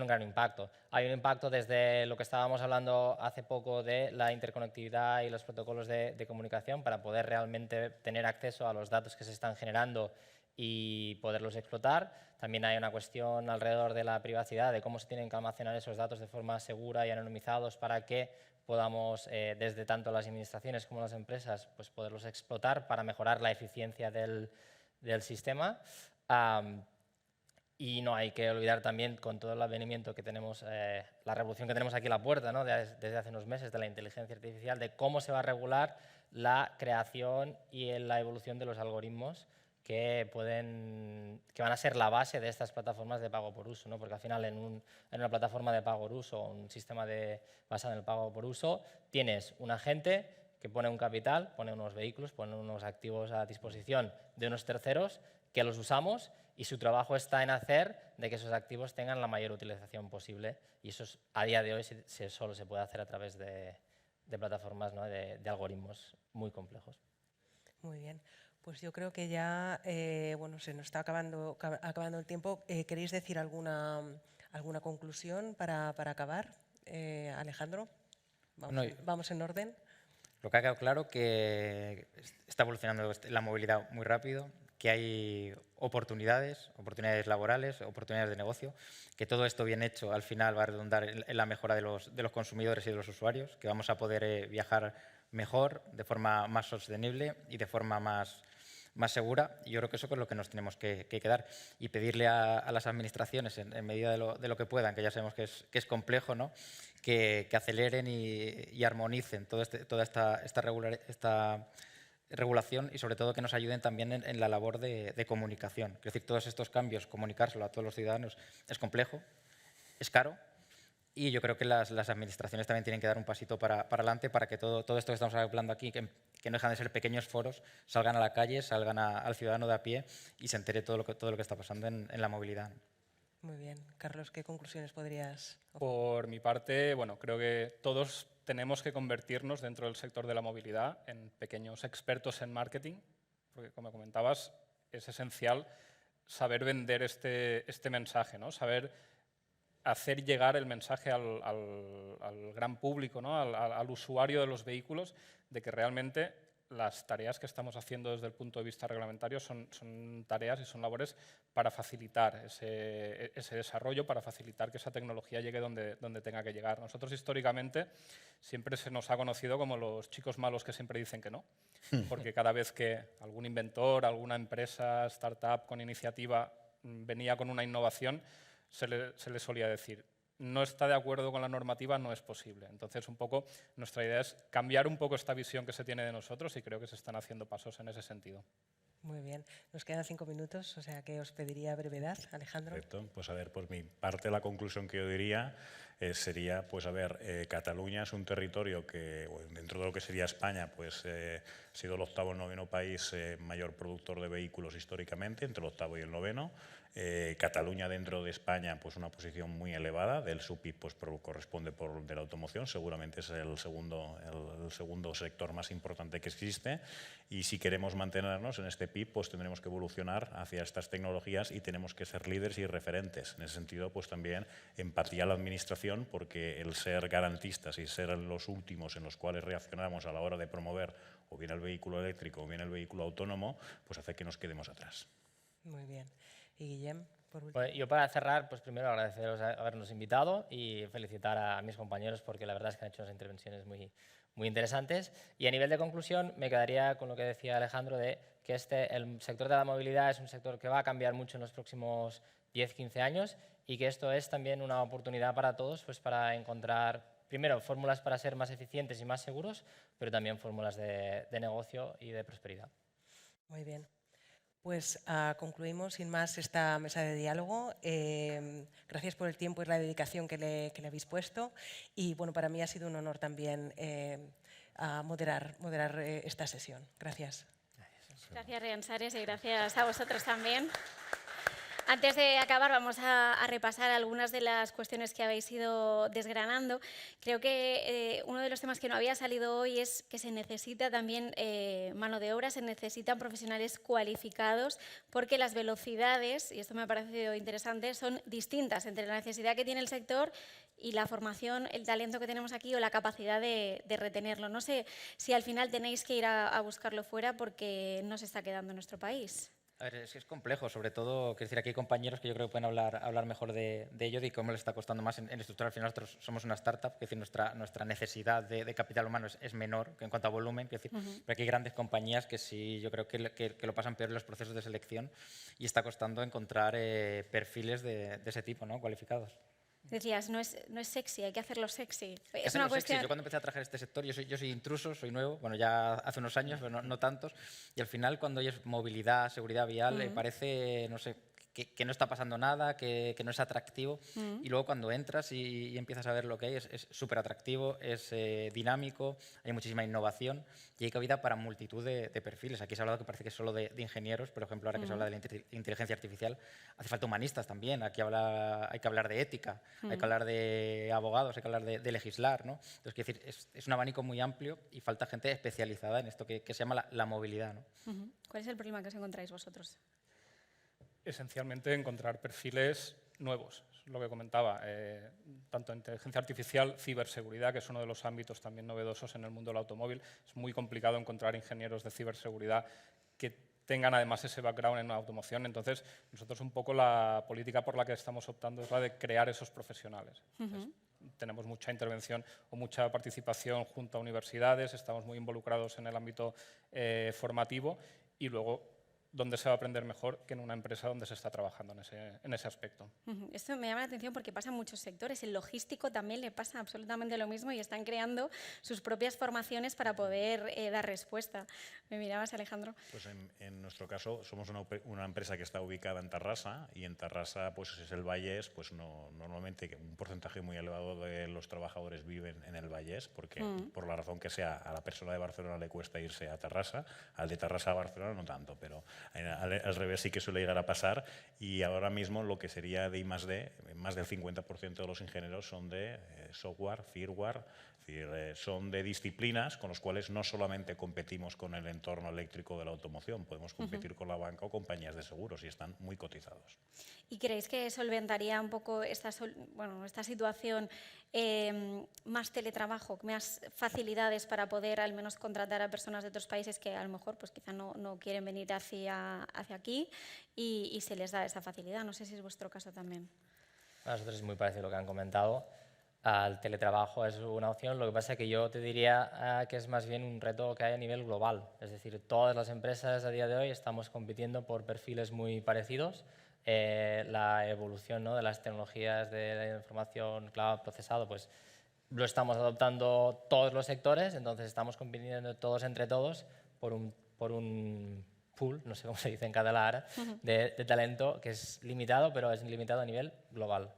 un gran impacto. Hay un impacto desde lo que estábamos hablando hace poco de la interconectividad y los protocolos de comunicación para poder realmente tener acceso a los datos que se están generando y poderlos explotar. También hay una cuestión alrededor de la privacidad, de cómo se tienen que almacenar esos datos de forma segura y anonimizados para que podamos, desde tanto las administraciones como las empresas, pues poderlos explotar para mejorar la eficiencia del sistema. Y no hay que olvidar también, con todo el advenimiento que tenemos, la revolución que tenemos aquí a la puerta, ¿no? Desde hace unos meses, de la inteligencia artificial, de cómo se va a regular la creación y la evolución de los algoritmos que van a ser la base de estas plataformas de pago por uso, ¿no? Porque al final en una plataforma de pago por uso o un sistema basado en el pago por uso, tienes un agente que pone un capital, pone unos vehículos, pone unos activos a disposición de unos terceros que los usamos y su trabajo está en hacer de que esos activos tengan la mayor utilización posible, y eso a día de hoy solo se puede hacer a través de plataformas, ¿no? de algoritmos muy complejos. Muy bien. Pues yo creo que ya se nos está acabando el tiempo. ¿Queréis decir alguna conclusión para acabar? Alejandro, vamos en orden. Lo que ha quedado claro que está evolucionando la movilidad muy rápido, que hay oportunidades laborales, oportunidades de negocio, que todo esto bien hecho al final va a redundar en la mejora de los consumidores y de los usuarios, que vamos a poder viajar mejor, de forma más sostenible y de forma más segura. Y yo creo que eso es lo que nos tenemos que quedar, y pedirle a las administraciones, en medida de lo que puedan, que ya sabemos que es complejo, ¿no? que aceleren y armonicen toda esta regulación, y sobre todo que nos ayuden también en la labor de comunicación. Es decir, todos estos cambios, comunicárselo a todos los ciudadanos es complejo, es caro, Y yo creo que las administraciones también tienen que dar un pasito para adelante para que todo esto que estamos hablando aquí, que no dejan de ser pequeños foros, salgan a la calle, salgan al ciudadano de a pie y se entere todo lo que está pasando en la movilidad. Muy bien. Carlos, ¿qué conclusiones podrías...? Por mi parte, bueno, creo que todos tenemos que convertirnos dentro del sector de la movilidad en pequeños expertos en marketing, porque como comentabas, es esencial saber vender este mensaje, ¿no? Saber hacer llegar el mensaje al gran público, ¿no? al usuario de los vehículos, de que realmente las tareas que estamos haciendo desde el punto de vista reglamentario son tareas y son labores para facilitar ese desarrollo, para facilitar que esa tecnología llegue donde tenga que llegar. Nosotros históricamente siempre se nos ha conocido como los chicos malos que siempre dicen que no, porque cada vez que algún inventor, alguna empresa, startup con iniciativa venía con una innovación, se le solía decir: no está de acuerdo con la normativa, no es posible. Entonces, un poco, nuestra idea es cambiar un poco esta visión que se tiene de nosotros y creo que se están haciendo pasos en ese sentido. Muy bien. Nos quedan 5 minutos, o sea que os pediría brevedad. Alejandro. Perfecto. Pues a ver, por mi parte la conclusión que yo diría sería, pues a ver, Cataluña es un territorio que dentro de lo que sería España, pues ha sido el octavo o noveno país mayor productor de vehículos históricamente, entre el octavo y el noveno. Cataluña dentro de España, pues una posición muy elevada, del su PIB pues corresponde de la automoción, seguramente es el segundo sector más importante que existe, y si queremos mantenernos en este PIB, pues tendremos que evolucionar hacia estas tecnologías y tenemos que ser líderes y referentes. En ese sentido, pues también empatía a la administración, porque el ser garantistas y ser los últimos en los cuales reaccionamos a la hora de promover o bien el vehículo eléctrico o bien el vehículo autónomo, pues hace que nos quedemos atrás. Muy bien. Y Guillem, por último. Pues yo para cerrar, pues primero agradeceros habernos invitado y felicitar a mis compañeros porque la verdad es que han hecho unas intervenciones muy interesantes. Y a nivel de conclusión me quedaría con lo que decía Alejandro de que el sector de la movilidad es un sector que va a cambiar mucho en los próximos 10-15 años y que esto es también una oportunidad para todos, pues para encontrar primero fórmulas para ser más eficientes y más seguros, pero también fórmulas de negocio y de prosperidad. Muy bien. Pues concluimos sin más esta mesa de diálogo. Gracias por el tiempo y la dedicación que le habéis puesto. Y bueno, para mí ha sido un honor también moderar esta sesión. Gracias. Gracias, Rian Sares, y gracias a vosotros también. Antes de acabar, vamos a repasar algunas de las cuestiones que habéis ido desgranando. Creo que uno de los temas que no había salido hoy es que se necesita también mano de obra, se necesitan profesionales cualificados, porque las velocidades, y esto me ha parecido interesante, son distintas entre la necesidad que tiene el sector y la formación, el talento que tenemos aquí o la capacidad de retenerlo. No sé si al final tenéis que ir a buscarlo fuera porque no se está quedando en nuestro país. A ver, es complejo, sobre todo, quiero decir, aquí hay compañeros que yo creo que pueden hablar mejor de ello, de cómo les está costando más en estructura. Al final nosotros somos una startup, es decir, nuestra necesidad de capital humano es menor que en cuanto a volumen, es decir, pero aquí hay grandes compañías que sí, yo creo que lo pasan peor en los procesos de selección y está costando encontrar perfiles de ese tipo, ¿no? Cualificados. Decías, no es sexy, hay que hacerlo sexy. Es una cuestión. Yo cuando empecé a trabajar en este sector, yo soy intruso, soy nuevo, bueno, ya hace unos años, pero no tantos, y al final cuando oyes movilidad, seguridad vial, parece, no sé, que no está pasando nada, que no es atractivo, y luego cuando entras y empiezas a ver lo que hay, es súper atractivo, es dinámico, hay muchísima innovación y hay cabida para multitud de perfiles. Aquí se ha hablado que parece que es solo de ingenieros, por ejemplo, ahora que se habla de la inteligencia artificial, hace falta humanistas también, aquí hay que hablar de ética, hay que hablar de abogados, hay que hablar de legislar, ¿no? Entonces, quiero decir, es un abanico muy amplio y falta gente especializada en esto que se llama la movilidad, ¿no? ¿Cuál es el problema que os encontráis vosotros? Esencialmente encontrar perfiles nuevos, es lo que comentaba, tanto inteligencia artificial, ciberseguridad, que es uno de los ámbitos también novedosos en el mundo del automóvil. Es muy complicado encontrar ingenieros de ciberseguridad que tengan además ese background en la automoción. Entonces, nosotros un poco la política por la que estamos optando es la de crear esos profesionales. Entonces, tenemos mucha intervención o mucha participación junto a universidades, estamos muy involucrados en el ámbito formativo y luego dónde se va a aprender mejor que en una empresa donde se está trabajando en ese aspecto. Esto me llama la atención porque pasa en muchos sectores. El logístico también le pasa absolutamente lo mismo y están creando sus propias formaciones para poder dar respuesta. ¿Me mirabas, Alejandro? Pues en nuestro caso somos una empresa que está ubicada en Tarrasa y en Tarrasa pues es el Vallès, pues normalmente un porcentaje muy elevado de los trabajadores viven en el Vallès porque por la razón que sea a la persona de Barcelona le cuesta irse a Tarrasa, al de Tarrasa a Barcelona no tanto, pero al revés sí que suele llegar a pasar y ahora mismo lo que sería de I+D, más del 50% de los ingenieros son de software, firmware, es decir, son de disciplinas con las cuales no solamente competimos con el entorno eléctrico de la automoción, podemos competir con la banca o compañías de seguros y están muy cotizados. ¿Y creéis que solventaría un poco esta situación más teletrabajo, más facilidades para poder al menos contratar a personas de otros países que a lo mejor pues quizá no quieren venir hacia aquí y se les da esa facilidad? No sé si es vuestro caso también. A nosotros es muy parecido a lo que han comentado. El teletrabajo es una opción, lo que pasa es que yo te diría que es más bien un reto que hay a nivel global. Es decir, todas las empresas a día de hoy estamos compitiendo por perfiles muy parecidos. La evolución, ¿no?, de las tecnologías de la información, cloud, procesado, pues lo estamos adoptando todos los sectores, entonces estamos compitiendo todos entre todos por un pool, no sé cómo se dice en catalán, de talento que es limitado, pero es limitado a nivel global.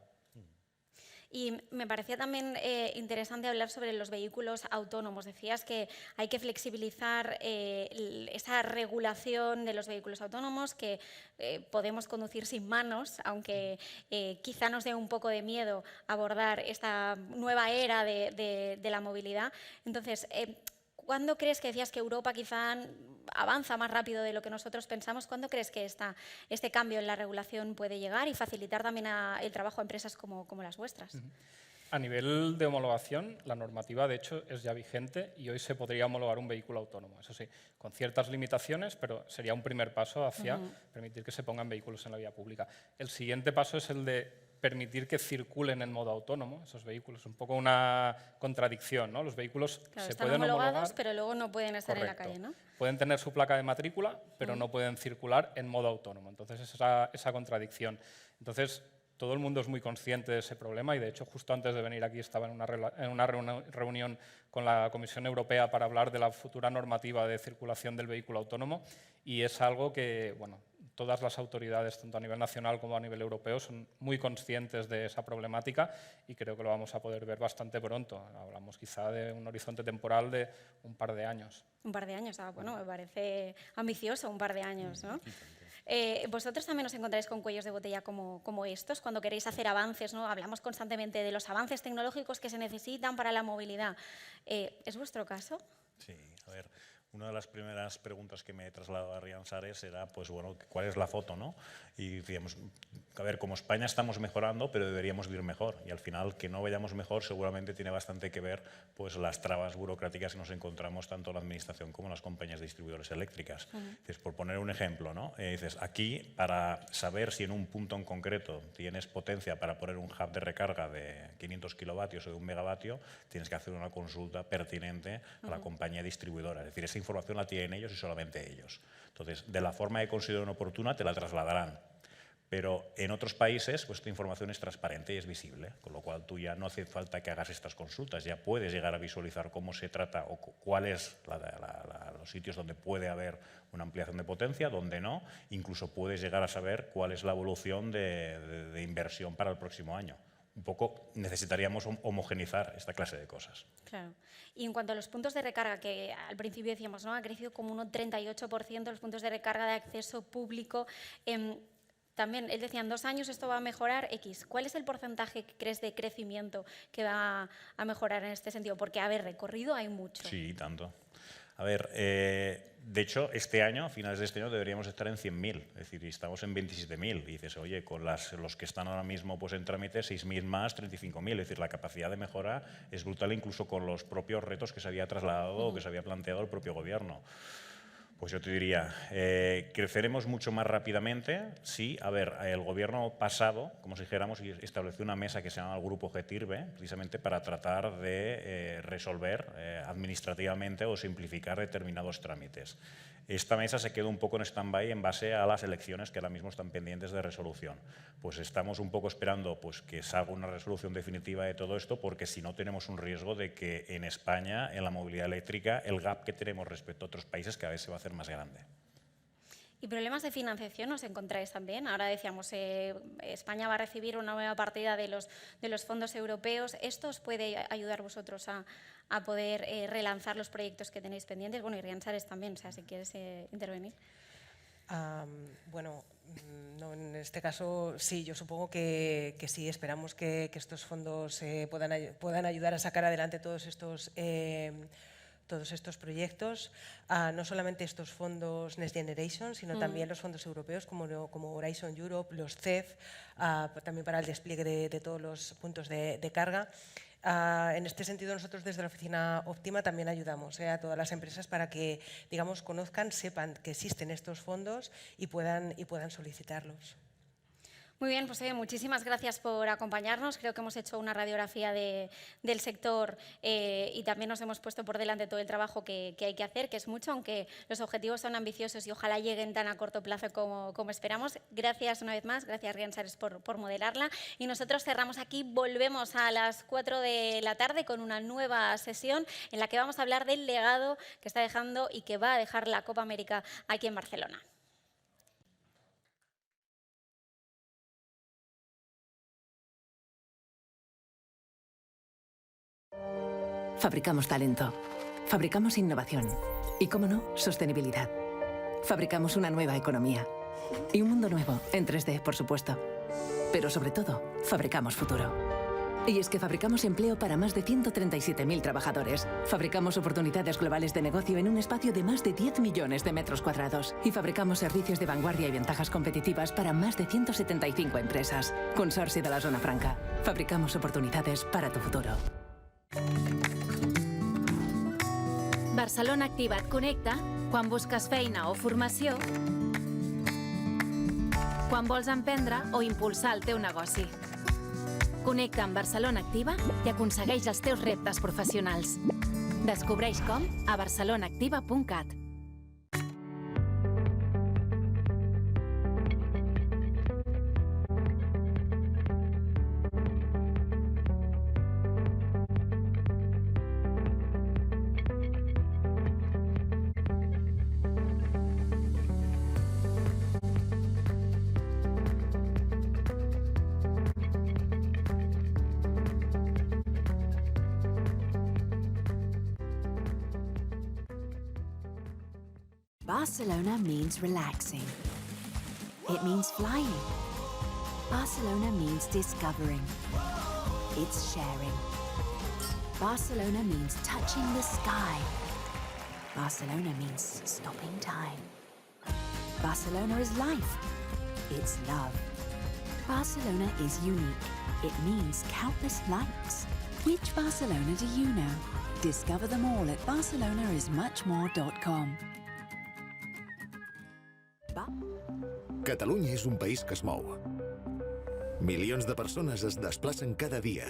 Y me parecía también interesante hablar sobre los vehículos autónomos. Decías que hay que flexibilizar esa regulación de los vehículos autónomos, que podemos conducir sin manos, aunque quizá nos dé un poco de miedo abordar esta nueva era de la movilidad. Entonces, ¿cuándo crees que decías que Europa quizá avanza más rápido de lo que nosotros pensamos? ¿Cuándo crees que este cambio en la regulación puede llegar y facilitar también el trabajo a empresas como las vuestras? A nivel de homologación, la normativa de hecho es ya vigente y hoy se podría homologar un vehículo autónomo. Eso sí, con ciertas limitaciones, pero sería un primer paso hacia permitir que se pongan vehículos en la vía pública. El siguiente paso es el de permitir que circulen en modo autónomo esos vehículos. Un poco una contradicción, ¿no? Los vehículos Claro, se están pueden homologados, homologar, pero luego no pueden estar correcto, en la calle, ¿no? Pueden tener su placa de matrícula, pero no pueden circular en modo autónomo. Entonces, esa contradicción. Entonces, todo el mundo es muy consciente de ese problema y, de hecho, justo antes de venir aquí estaba en una reunión con la Comisión Europea para hablar de la futura normativa de circulación del vehículo autónomo y es algo que, bueno, todas las autoridades, tanto a nivel nacional como a nivel europeo, son muy conscientes de esa problemática y creo que lo vamos a poder ver bastante pronto. Hablamos quizá de un horizonte temporal de un par de años. Un par de años, bueno, me parece ambicioso un par de años, ¿no? ¿Vosotros también os encontráis con cuellos de botella como estos cuando queréis hacer avances, ¿no? Hablamos constantemente de los avances tecnológicos que se necesitan para la movilidad. ¿Es vuestro caso? Sí, a ver, una de las primeras preguntas que me he trasladado a Rian Sares era, pues bueno, ¿cuál es la foto, no? Y decíamos, a ver, como España estamos mejorando, pero deberíamos ir mejor. Y al final, que no vayamos mejor seguramente tiene bastante que ver pues las trabas burocráticas que nos encontramos tanto la administración como las compañías de distribuidores eléctricas. Dices, por poner un ejemplo, ¿no? Dices, aquí, para saber si en un punto en concreto tienes potencia para poner un hub de recarga de 500 kilovatios o de 1 megavatio, tienes que hacer una consulta pertinente a la compañía distribuidora. Es decir, esa información la tienen ellos y solamente ellos. Entonces, de la forma que consideren oportuna, te la trasladarán. Pero en otros países pues, esta información es transparente y es visible, con lo cual tú ya no hace falta que hagas estas consultas, ya puedes llegar a visualizar cómo se trata o cuáles los sitios donde puede haber una ampliación de potencia, donde no, incluso puedes llegar a saber cuál es la evolución de inversión para el próximo año. Un poco necesitaríamos homogeneizar esta clase de cosas. Claro. Y en cuanto a los puntos de recarga, que al principio decíamos, ¿no?, ha crecido como un 38% los puntos de recarga de acceso público. También, él decía, en 2 años esto va a mejorar X. ¿Cuál es el porcentaje que crees de crecimiento que va a mejorar en este sentido? Porque, a ver, recorrido hay mucho. Sí, tanto. A ver, de hecho, este año, a finales de este año, deberíamos estar en 100.000. Es decir, estamos en 27.000. Y dices, oye, con los que están ahora mismo pues, en trámite, 6.000 más, 35.000. Es decir, la capacidad de mejora es brutal incluso con los propios retos que se había trasladado o que se había planteado el propio gobierno. Pues yo te diría, creceremos mucho más rápidamente. Sí, a ver, el gobierno pasado, como si dijéramos, estableció una mesa que se llama el Grupo GTIRBE, precisamente para tratar de resolver administrativamente o simplificar determinados trámites. Esta mesa se quedó un poco en stand-by en base a las elecciones que ahora mismo están pendientes de resolución. Pues estamos un poco esperando pues, que salga una resolución definitiva de todo esto, porque si no tenemos un riesgo de que en España, en la movilidad eléctrica, el gap que tenemos respecto a otros países cada vez se va a hacer más grande. ¿Y problemas de financiación os encontráis también? Ahora decíamos, España va a recibir una nueva partida de los fondos europeos. ¿Esto os puede ayudar vosotros a poder relanzar los proyectos que tenéis pendientes? Bueno, y Riansares también, o sea, si quieres intervenir. Bueno, no, en este caso sí, yo supongo que sí, esperamos que estos fondos puedan ayudar a sacar adelante todos estos proyectos, no solamente estos fondos Next Generation, sino también los fondos europeos como Horizon Europe, los CEF, también para el despliegue de todos los puntos de carga. En este sentido, nosotros desde la oficina Optima también ayudamos a todas las empresas para que, digamos, conozcan, sepan que existen estos fondos y puedan solicitarlos. Muy bien, pues muchísimas gracias por acompañarnos. Creo que hemos hecho una radiografía del sector y también nos hemos puesto por delante todo el trabajo que hay que hacer, que es mucho, aunque los objetivos son ambiciosos y ojalá lleguen tan a corto plazo como esperamos. Gracias una vez más, gracias Riansares por modelarla. Y nosotros cerramos aquí, volvemos a las 4 de la tarde con una nueva sesión en la que vamos a hablar del legado que está dejando y que va a dejar la Copa América aquí en Barcelona. Fabricamos talento, fabricamos innovación y, cómo no, sostenibilidad. Fabricamos una nueva economía y un mundo nuevo, en 3D, por supuesto. Pero sobre todo, fabricamos futuro. Y es que fabricamos empleo para más de 137.000 trabajadores. Fabricamos oportunidades globales de negocio en un espacio de más de 10 millones de metros cuadrados. Y fabricamos servicios de vanguardia y ventajas competitivas para más de 175 empresas. Consorci de la Zona Franca. Fabricamos oportunidades para tu futuro. Barcelona Activa et connecta quan busques feina o formació, quan vols emprendre o impulsar el teu negoci. Connecta amb Barcelona Activa i aconsegueix els teus reptes professionals. Descobreix com a barcelonaactiva.cat. Barcelona means relaxing. It means flying. Barcelona means discovering. It's sharing. Barcelona means touching the sky. Barcelona means stopping time. Barcelona is life. It's love. Barcelona is unique. It means countless likes. Which Barcelona do you know? Discover them all at barcelonaismuchmore.com. Catalunya és un país que es mou. Milions de persones es desplacen cada dia.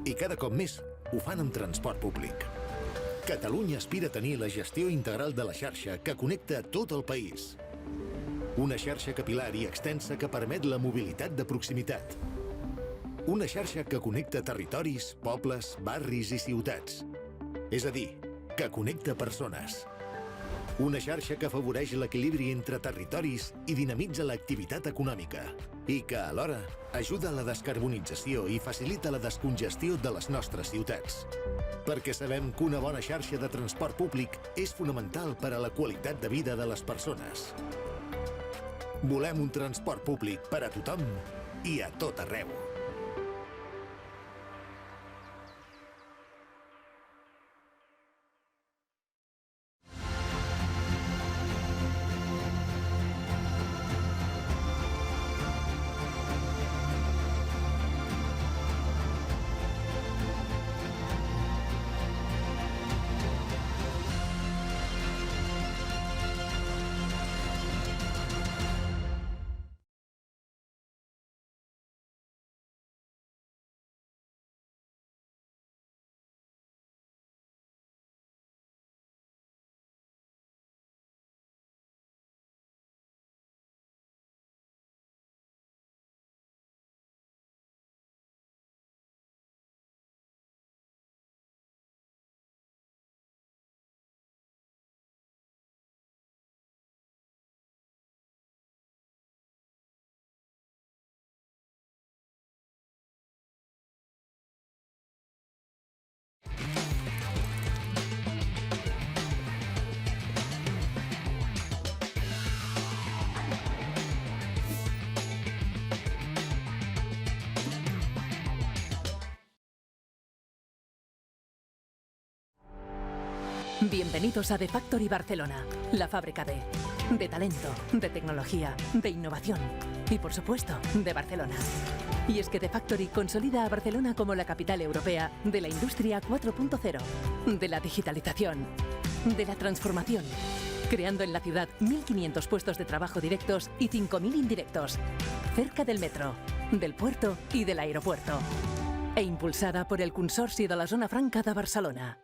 I cada cop més ho fan amb transport públic. Catalunya aspira a tenir la gestió integral de la xarxa que connecta tot el país. Una xarxa capil·lar i extensa que permet la mobilitat de proximitat. Una xarxa que connecta territoris, pobles, barris i ciutats. És a dir, que connecta persones. Una xarxa que afavoreix l'equilibri entre territoris i dinamitza l'activitat econòmica i que, alhora, ajuda a la descarbonització i facilita la descongestió de les nostres ciutats. Perquè sabem que una bona xarxa de transport públic és fonamental per a la qualitat de vida de les persones. Volem un transport públic per a tothom i a tot arreu. Bienvenidos a The Factory Barcelona, la fábrica de talento, de tecnología, de innovación y, por supuesto, de Barcelona. Y es que The Factory consolida a Barcelona como la capital europea de la industria 4.0, de la digitalización, de la transformación, creando en la ciudad 1.500 puestos de trabajo directos y 5.000 indirectos, cerca del metro, del puerto y del aeropuerto. E impulsada por el Consorci de la Zona Franca de Barcelona.